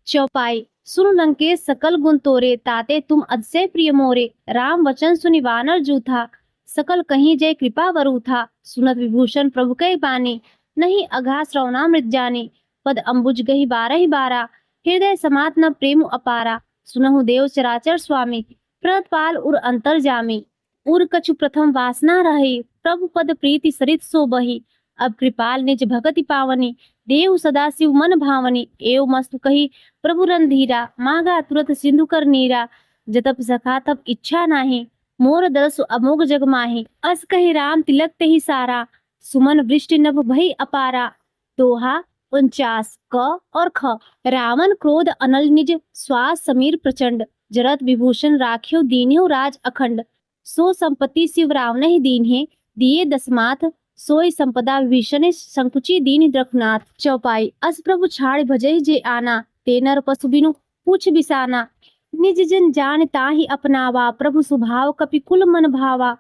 चौपाई सुन लंकेश सकल गुण तोरे, ताते तुम अतिशय प्रिय मोरे। राम वचन सुनि वानर जूथा, सकल कहीं जय कृपा वरु था। सुनत विभूषण प्रभु कै बानी, नहीं अघा श्रवणामृत जाने। पद अम्बुज गही बारहि बारा, हृदय समात न प्रेम अपारा। सुनहु देव चराचर स्वामी, प्रतपाल उर अंतर जामी। उर कछु प्रथम वासना रही, प्रभु पद प्रीति सरित सो बही। अब कृपाल निज भगति पावनी, देव सदा शिव मन भावनी। एव मस्तु कही प्रभु रणधीरा, मांगा तुरत सिंधु कर नीरा। जतप सखा तब इच्छा नाही, मोर दरसु अमोघ जग माही। अस कही राम तिलक तेहि सारा, सुमन वृष्टि नभ भई अपारा। दोहा 49 क और ख। रावण क्रोध अनल निज, श्वास समीर प्रचंड। जरत विभूषण राख्यो दीन्यो राज अखंड। सो संपत्ति शिव रावण ही दीन्हे, दिए दसमाथ। सोई संपदा विभीषण संकुची दीन रघुनाथ। चौपाई अस प्रभु छाड़ भजई जे आना, ते नर पशु बिनु पूछ बिसाना। निज जन जान ताहि अपनावा, प्रभु स्वभाव कपि कुल मन भावा।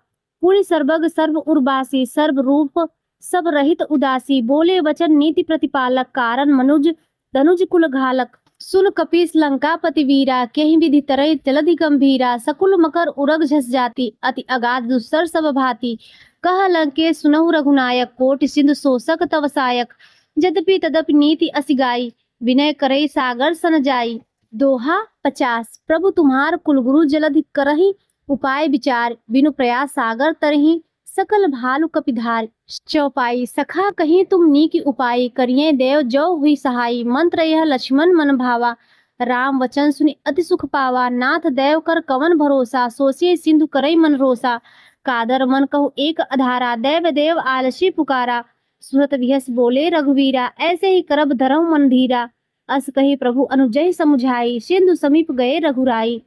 पुनि सर्वग सर्व उर्वासी, सर्व रूप सब रहित उदासी। बोले वचन नीति प्रतिपालक, कारण मनुज धनुज कुल घालक। सुन कपीस लंकापति वीरा, केहि विधि तरई जलधि गंभीरा। सकुल मकर उरग झस जाति, अति अगाध दुस्सर सब भांति। कह लंकेश सुनहु रघुनायक, कोटि सिंधु शोषक तव सायक। यद्यपि तदपि नीति असिगाई, विनय करई सागर सन जाई। दोहा 50। प्रभु तुम्हार कुलगुरु जलधि करहि, उपाय विचार। बिनु प्रयास सागर तरहि, सकल भालु कपिधार। चौपाई सखा कहीं तुम नीकी उपाय, करिए देव जो हुई सहाई। मंत्र यह लक्ष्मण मन भावा, राम वचन सुनि अति सुख पावा। नाथ देव कर कवन भरोसा, सोचिए सिंधु करई मन रोसा। कादर मन कहु एक अधारा, देव देव आलसी पुकारा। सुनत विहस बोले रघुवीरा, ऐसे ही करब धरहु मन धीरा। अस कही प्रभु अनुजय समुझाई, सिंधु समीप गए रघुराई।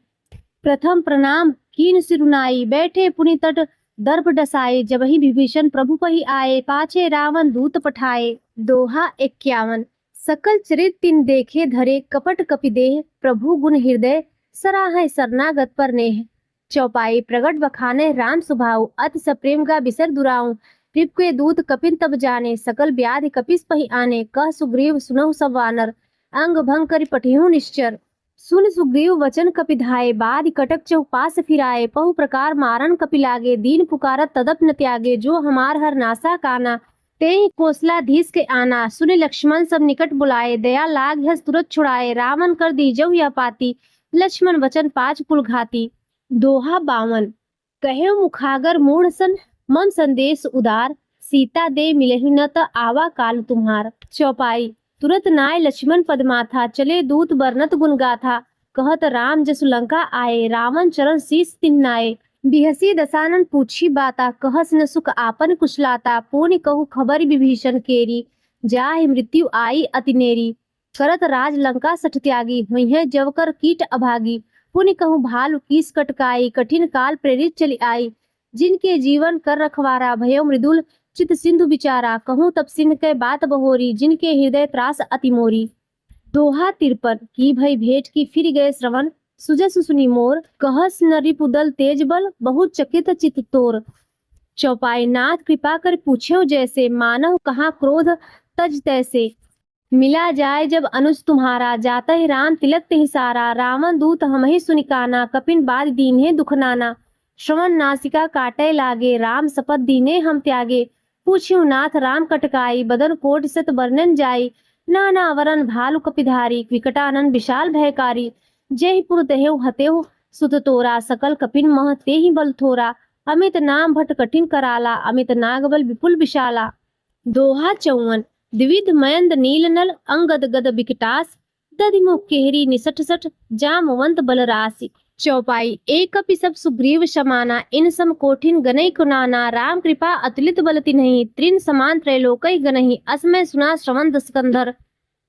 प्रथम प्रणाम कीन सिरुनाई, बैठे पुनि तट दर्प डसाए। जबहि विभीषण प्रभु पहि आए, पाछे रावण दूत पठाए। दोहा 51। सकल चरित तिन देखे धरे, कपट कपि देह। प्रभु गुण हृदय सराहै शरणागत पर नेह। चौपाई प्रगट बखाने राम सुभाऊ, अति सप्रेम का बिसर दुराऊ। रिप के दूत कपिन तब जाने, सकल व्याधि कपिस पहि आने। कह सुग्रीव सुनहु सब वानर, अंग भंग करि पठिहु निश्चर। सुन सुग्रीव वचन कपिधाये, बाधि कटक चहुपास फिराए। पहु प्रकार मारन कपि लागे, दीन पुकारत तदप न त्यागे। जो हमार हर नासा काना, तेहि कोसलाधीश के आना। सुन लक्ष्मण सब निकट बुलाए, दया लाग हस तुरत छुड़ाए। रावण कर दीजहु यह पाती, लक्ष्मण वचन पाँच कुल घाती। दोहा 52। कहे मुखागर मूढ़ सन मम संदेश उदार, सीता दे मिलहि न त आवा काल तुम्हार। चौपाई। तुरत नाय लक्ष्मण पदमाथा, चले दूत बरनत गुण गाथा। कहत राम जसु लंका आए, रावण चरण शीस तिन्नाए। बिहसी दसानन पूछी बाता, कहस न सुख आपन कुशलाता। पुनि कहु खबर विभीषण केरी, जाहि मृत्यु आई अति नेरी। करत राज लंका सठ त्यागी, हुई जब कर कीट अभागी। पुनि कहूँ भालु कीस कटकाई, कठिन काल प्रेरित चली आई। जिनके जीवन कर रखवारा, भयो मृदुल चित सिंधु बिचारा। कहूँ तब सिंह के बात बहोरी, जिनके हृदय त्रास अति मोरी। दोहा 53 की भई भेंट की फिर गए श्रवण, सुजस सुनी मोर। कहस न रिपुदल तेज बल, बहुत चकित चित तोर। चौपाई। नाथ कृपा कर पूछ्यो जैसे, मानव कहाँ क्रोध तज तैसे। मिला जाए जब अनुज तुम्हारा, जाता ही राम तिलक तिहि सारा। रावण दूत हमहि सुनिकाना, कपिन बाद दीन्हे दुख नाना। श्रवण नासिका काटे लागे, राम शपथ दीने हम त्यागे। पूछ्यो नाथ राम कटकाई, बदन कोट सत बरनन जाई। नाना वरन भालु कपिधारी, विकटानन विशाल भयकारी। जय पुर दहेउ हतेउ सुत तोरा, सकल कपिन मह तेहि बल थोरा। अमित नाम भट कठिन कराला, अमित नागबल विपुल विशाला। दोहा 54 द्विविध मयंद नील नल, अंगद गद बिकटास। दधिमुख केहरी निसठ सठ, जामवंत बलरासि। चौपाई। एक कपि सब सुग्रीव समाना, इन सम कोठिन गनई कुनाना। राम कृपा अतुलित बल तिन्हि, त्रिन समान त्रैलोकई गनहि। असमय सुना श्रवण दस कंधर,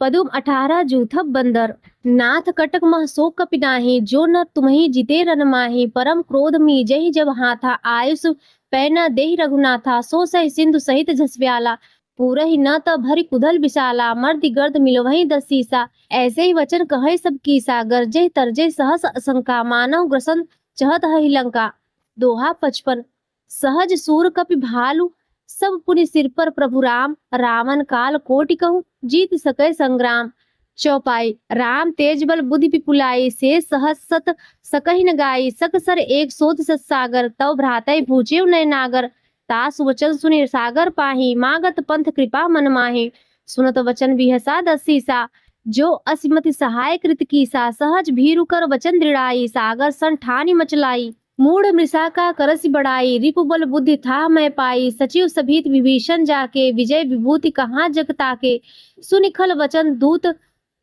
पदुम 18 जूथब बंदर। नाथ कटक मह सो कपि नाहि, जो न तुम्हि जिते रन माहि। परम क्रोध मी जहि जब हाथा, आयुष पै न देहि रघुनाथा। सो सहि सिंधु सहित झसव्याला, पूरहि न त भरि कुधल विशाला। मर्दि गर्द मिलवहि दस सीसा, ऐसे ही वचन कहे सब कीसा। गरजे तरजे सहस असंका, मानव ग्रसन चहत हहि लंका। दोहा 55 सहज सूर कपि भालु, सब पुनि सिर पर प्रभु राम। रावण काल कोटि कहूँ, जीत सकै संग्राम। चौपाई। राम तेज बल बुद्धि विपुलाई, से सहस सत सकहि न गाई। सकसर एक सोत सत सागर, तव भ्रातै भूचेउ नय नागर। तासु वचन सुनि सागर पाहि, मागत पंथ कृपा मन माहि। सुनत वचन बिहसा दस सीसा, जो असिमति सहाय कृत कीसा। सहज भीरु कर वचन दृढ़ाई, सागर सन ठानि मचलाई। मूढ़ मृषा का करसि बढ़ाई, रिपु बल बुद्धि था मैं पाई। सचिव सभीत विभीषण जाके, विजय विभूति कहाँ जग ताके। सुनि खल वचन दूत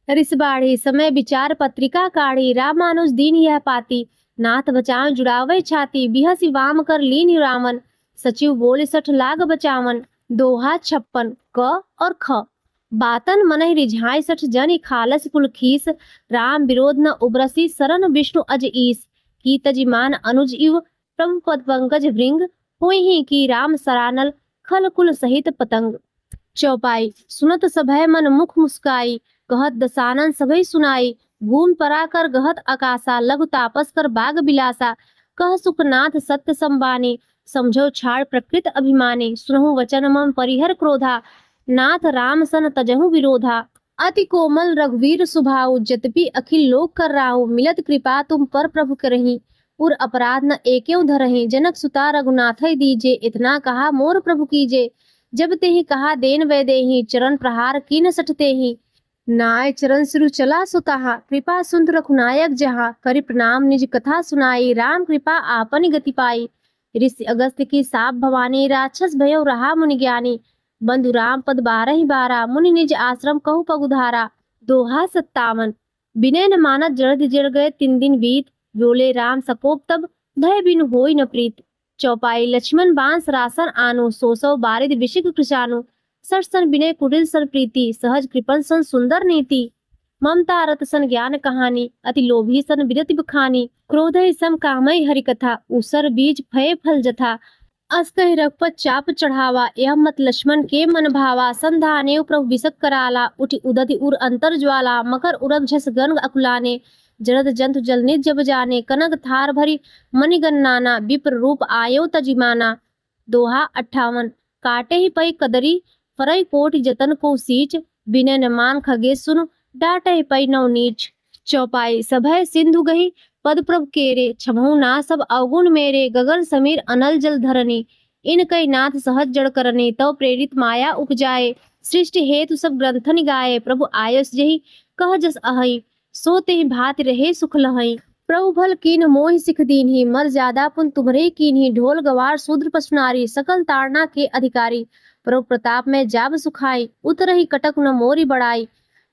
रिस बाढ़ी, समय विचार पत्रिका काढ़ी। रामानुज दीन यह पाती, नाथ बचाव जुड़ावे छाती। बिहसी वाम कर लीन रावण, सचिव बोले सठ लाग बचावन। दोहा 56 क और ख बातन मनहि रिझाई, सठ जनि खालस कुल खीस। राम विरोध न उबरसी, शरण विष्णु अज ईस। की तजिमान अनुज इव, प्रभु पद पंकज भृंग। हुई ही की राम सरानल, खल कुल सहित पतंग। चौपाई। सुनत सभय मन मुख मुस्काई, कहत दसानन सभय सुनाई। भूमि परा कर गहत आकाशा, लघु तापस कर बाग बिलासा। कह सुखनाथ सत्य संबानी, समझो छाड़ प्रकृत अभिमानी। सुनहु वचन मम परिहर क्रोधा, नाथ राम सन तजहु विरोधा। अति कोमल रघुवीर सुभाऊ, जतपि अखिल लोक कर राहु। मिलत कृपा तुम पर प्रभु करही, उर अपराध न एकेउ धरहि। जनक सुता रघुनाथै दीजे, इतना कहा मोर प्रभु कीजे। जब तेहि कहा देन वै देहि, चरण प्रहार कीन सठ तेहि। नाय चरण सिरु चला सुताहा, कृपा सुंद रघुनायक जहाँ। करि प्रणाम निज कथा सुनाई, राम कृपा आपनि गति पाई। ऋषि अगस्त्य की साप भवानी, राक्षस भयो रहा मुनि ज्ञानी। बंधु राम पद 12 मुनि निज आश्रम कहु पगुधारा। दोहा 57 विनय न मानत जड़ जड़ गए 3 दिन बीत। बोले राम सकोप तब, भय बिनु होई न प्रीत। चौपाई। लक्ष्मण बांस रासन आनु, सो बारिद विशिख कृशानु। सठ सन विनय कुटिल सन प्रीति, सहज कृपन सन सुंदर नीति। ममता रत सन ज्ञान कहानी, अति लोभी सन विरति बखानी। क्रोधै सम कामै हरि कथा, उसर बीज फय फल जथा। अस कहि रघुपत चाप चढ़ावा, यह मत लक्ष्मण के मन भावा। संधानेउ प्रभु बिसक कराला, उठि उदधि उर अंतर ज्वाला। मकर उरग झस गन अकुलाने, जरद जंतु जल निज जब जाने। कनक थार भरी मणिगण नाना, विप्र रूप आयो तजिमाना। दोहा 58 काटे ही पै कदरी, फरई कोटि जतन को सींच। विनय न मान खगे सुन, डाटे ही पै नौ नीच। चौपाई। सभय सिंधु गही, पद प्रभु केरे। छमहु ना सब अवगुण मेरे, गगन समीर अनल जल धरनी। इन कई नाथ सहज जड़ करने, तव प्रेरित माया उपजाए। सृष्टि हेतु सब ग्रंथनि गाए, प्रभु आयस जही कह जस अहई। सो तेहि भांति रहे सुख लहई। प्रभु भल कीन मोहि सिख दीन्ही, मर ज्यादा पुन तुम्हरे कीन्ही। ढोल गवार शूद्र पशु नारी, सकल ताड़ना के अधिकारी। प्रभु प्रताप में जाब सुखाई, उतरहि कटक न मोरी बड़ाई।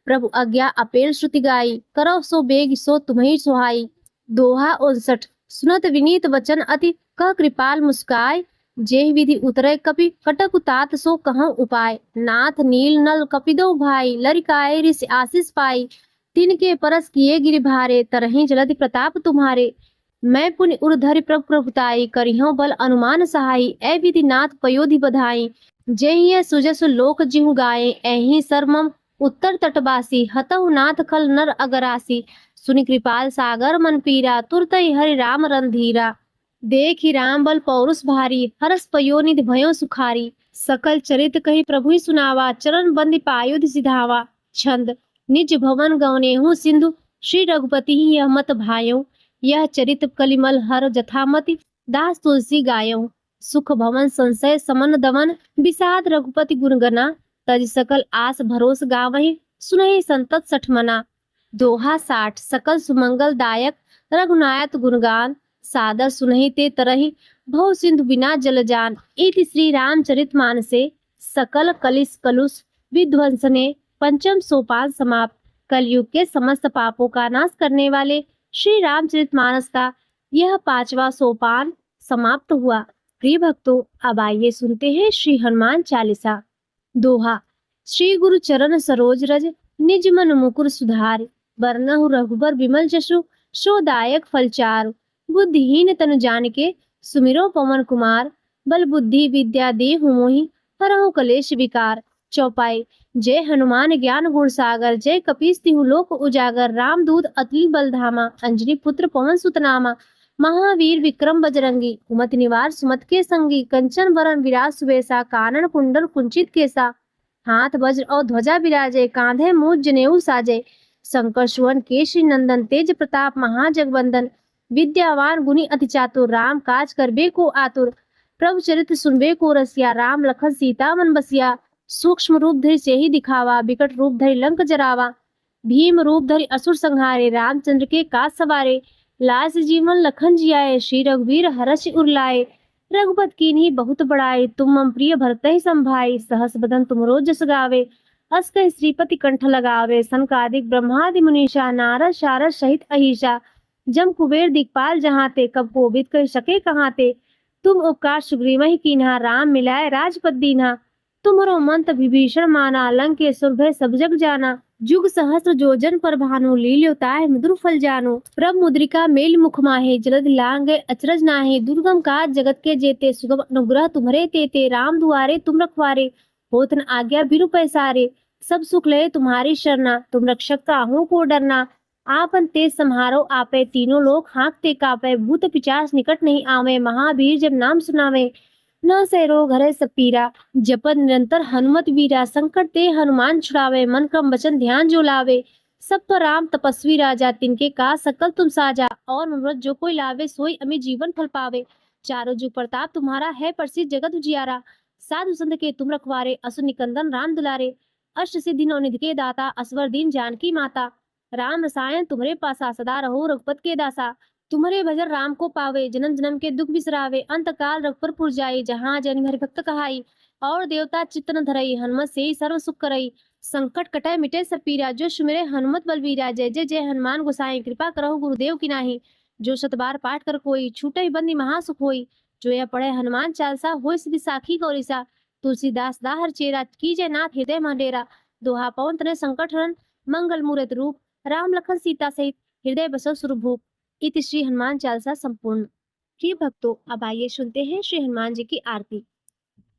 प्रभु आज्ञा अपेल श्रुति गाई, करो सो बेग सो तुम्ही सुहाई। दोहा 59। सुनत विनीत वचन अति, कह कृपाल मुस्काय। जेहि विधि उतरे कपि, कटक तात सो कहउँ उपाय। नाथ नील नल कपिदो भाई, लरिकाए ऋषि आशीष पाई। तिनके परस किए गिरि भारे, तरहि जलधि प्रताप तुम्हारे। मैं पुनि उर धरि प्रभु प्रभुताई, करिहउँ बल अनुमान सहाई। ऐ विधि नाथ पयोधि बधाई, जेहिं सुजसु लोक जिहु गाये। ऐहि सरमम उत्तर तटवासी, हतहु नाथ खल नर अगरासी। सुनि कृपाल सागर मन पीरा, तुरतहि हरि राम रणधीरा। देखि राम बल पौरुष भारी, हरस पयोनिधि भयो सुखारी। सकल चरित कहि प्रभु ही सुनावा, चरण बंदी पायुध सिधावा। छंद। निज भवन गवनेहु सिंधु, श्री रघुपति ही यह मत भायो। यह चरित कलिमल हर जथामति, दास तुलसी गायो। सुख भवन संशय समन दमन, विषाद रघुपति गुण गना। तज सकल आस भरोस गावहि, सुनहि संतत सठ मना। दोहा 60। सकल सुमंगल दायक, रघुनायक गुणगान। सादर सुनहि ते तरहि, भव सिंधु बिना जल जान। इति श्री रामचरित मानसे सकल कलिस कलुष विध्वंसने पंचम सोपान समाप्त। कलयुग के समस्त पापों का नाश करने वाले श्री रामचरितमानस का यह 5वां सोपान समाप्त हुआ। प्रिय भक्तों, अब आइए सुनते हैं श्री हनुमान चालीसा। दोहा। श्री गुरु चरण सरोज रज, निज मन मुकुर सुधार। बरनहु रघुबर विमल जसु, सो दायक फल चारु। बुद्धिहीन तनु जानिके, सुमिरो पवन कुमार। बल बुद्धि विद्या देहु मोहि, हरहु कलेश विकार। चौपाई। जय हनुमान ज्ञान गुण सागर, जय कपीस तिहु लोक उजागर। रामदूत अतुलित बल धामा, अंजनी पुत्र पवन सुत नामा। महावीर विक्रम बजरंगी, कुमति निवार सुमति के संगी। कंचन बरन विराज सुबेसा, कानन कुंडल कुंचित केसा। हाथ वज्र और ध्वजा विराजे, कांधे मूज जनेऊ साजे। शंकर सुवन केशरी नंदन, तेज प्रताप महाजगवंदन। विद्यावान गुणी अति चातुर, राम काज करबे को आतुर। प्रभु चरित्र सुनबे को रसिया, राम लखन सीता मन बसिया। सूक्ष्म रूप धरि सेहि दिखावा, बिकट रूप धरि लंक जरावा। भीम रूप धरि असुर संहारे, रामचंद्र के काज सवारे। लास जीवन लखन जियाए, श्री रघुवीर हरषि उर लाए। रघुपत कीन्ही बहुत बड़ाई, तुम मम प्रिय भरतहि संभाई। सहस बदन तुमरो जस गावे, अस कहि श्रीपति कंठ लगावे। सनकादिक ब्रह्मादि मुनीषा, नारद शारद सहित अहिषा। जम कुबेर दिक्पाल जहाँ ते, कब कोविद कहि सके कहाँ ते। तुम उपकार सुग्रीवहि कीन्हा, राम मिलाए राजपद दीन्हा। तुम्हरो मंत विभीषण माना, लंकेश्वर भय सब जग जाना। जुग सहस्र जोजन पर भानु, लील्योताय मधुर फल जानु। प्रभ मुद्रिका मेल मुख माहे, जलद लांगे अचरज नाहे। दुर्गम काज जगत के जेते, सुगम अनुग्रह तुम्हरे तेते। राम दुआरे तुम रखवारे, होत न आज्ञा बिनु पैसारे। सब सुख लय तुम्हारी शरणा, तुम रक्षक काहू को डरना। आपन तेज सम्हारो आपे, तीनों लोग हाँकते कापे। भूत पिचास निकट नहीं आवे, महावीर जब नाम सुनावे। न से रोग हरे सब पीरा, जपत निरंतर हनुमत वीरा। संकट ते हनुमान छुड़ावे, मन क्रम वचन ध्यान जो लावे। सब पर राम तपस्वी राजा, तिनके का सकल तुम साजा। और मनोरथ जो कोई लावे, सोई अमित जीवन फल पावे। चारों जुग प्रताप तुम्हारा है, प्रसिद्ध जगत उजियारा। साधु संत के तुम रखवारे, असुर निकंदन राम दुलारे। अष्ट सिद्धि नौ निधि के दाता, असवर दीन जानकी माता। राम रसायन तुम्हारे पासा, सदा रहो रघुपत के दासा। तुम्हारे भजन राम को पावे, जन्म जन्म के दुख बिसरावे। अंत काल रघुपर पुर जाई, जहाँ जन हरि भक्त कहाई। और देवता चित्त न धरई, हनुमत से ही सर्व सुख करई। संकट कटाए मिटे सब पीरा, जो सुमिरे हनुमत बलवीरा। जय जय जय हनुमान गोसाई, कृपा करहु गुरुदेव की नाही। जो शत बार पाठ कर कोई, छूटहि बंदी महासुख होई। जो यह पढ़े हनुमान चालीसा, होय सिद्धि साखी गौरीसा। तुलसीदास दाहर चेरा, कीजय नाथ हृदय मह डेरा। दोहा पवन तनय संकट हरन, मंगल मूरत रूप। राम लखन सीता सहित, हृदय बसव सुरभूप। इति श्री हनुमान चालीसा संपूर्ण। प्रिय भक्तों, अब आइए सुनते हैं श्री हनुमान जी की आरती।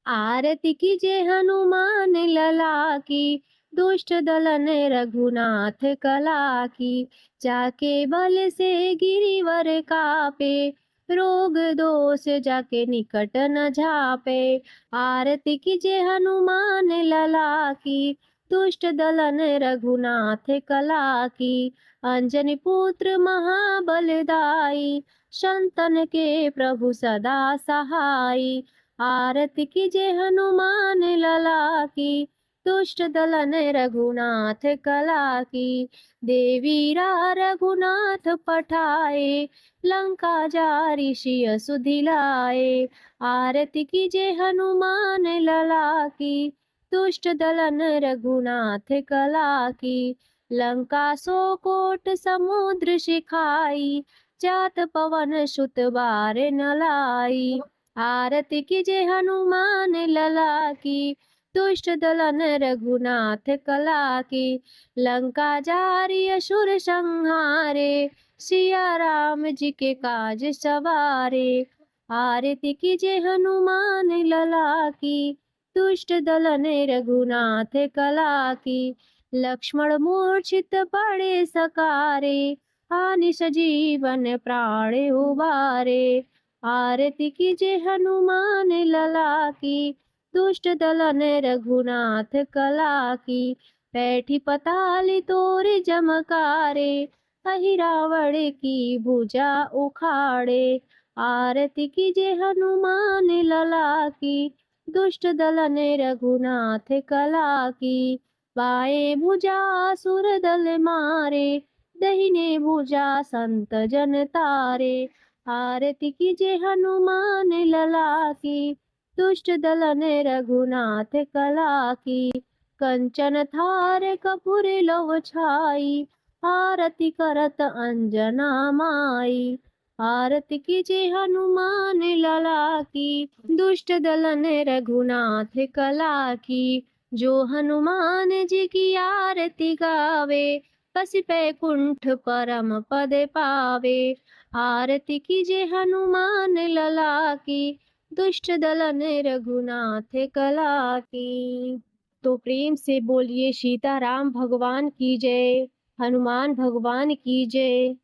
आरती कीजिए हनुमान लला की, दुष्ट दलन रघुनाथ कला की। जाके बल से गिरिवर कापे, रोग दोष जाके निकट न झापे। आरती कीजिए हनुमान लला की, दुष्ट दलन रघुनाथ कला की। अंजनी पुत्र महाबलदाई, संतन के प्रभु सदा सहाई। आरती कीजिए हनुमान लला की, दुष्ट दलन रघुनाथ कला की, देवीरा रघुनाथ पठाए, लंका जारी सिय सुधिलाए, आरती कीजे हनुमान लला की, दुष्ट दलन रघुनाथ कला की, लंका सो कोट समुद्र सिखाई, जात पवन सुत बार न लाई, आरती कीजे हनुमान लला की, दुष्ट दलन रघुनाथ कला की, लंका जारी असुर संहारे, सिया राम जी के काज सवारे, आरती कीजे हनुमान लला की, दुष्ट दलन रघुनाथ कला की, लक्ष्मण मूर्छित पड़े सकारे, हानि सजीवन प्राण उबारे, आरती कीजे हनुमान लला की, दुष्ट दलन रघुनाथ कला की, बैठी पताली तोर जमकारे, अहि रावण की भुजा उखाड़े, आरती कीजे हनुमान लला की, दुष्ट दलन रघुनाथ कला की, बाएं भुजा असुर दल मारे, दहिने भुजा संत जन तारे, आरती कीजे हनुमान लला की, दुष्ट दलन रघुनाथ कला की, कंचन थार कपूर लव छाई, आरती करत अंजना माई, आरती कीजे हनुमान लला की, दुष्ट दलन रघुनाथ कला की, जो हनुमान जी की आरती गावे, बस बैकुंठ परम पद पावे, आरती कीजे हनुमान लला की, दुष्ट दलन रघुनाथ कला की। तो प्रेम से बोलिए सीताराम भगवान की जय, हनुमान भगवान की जय।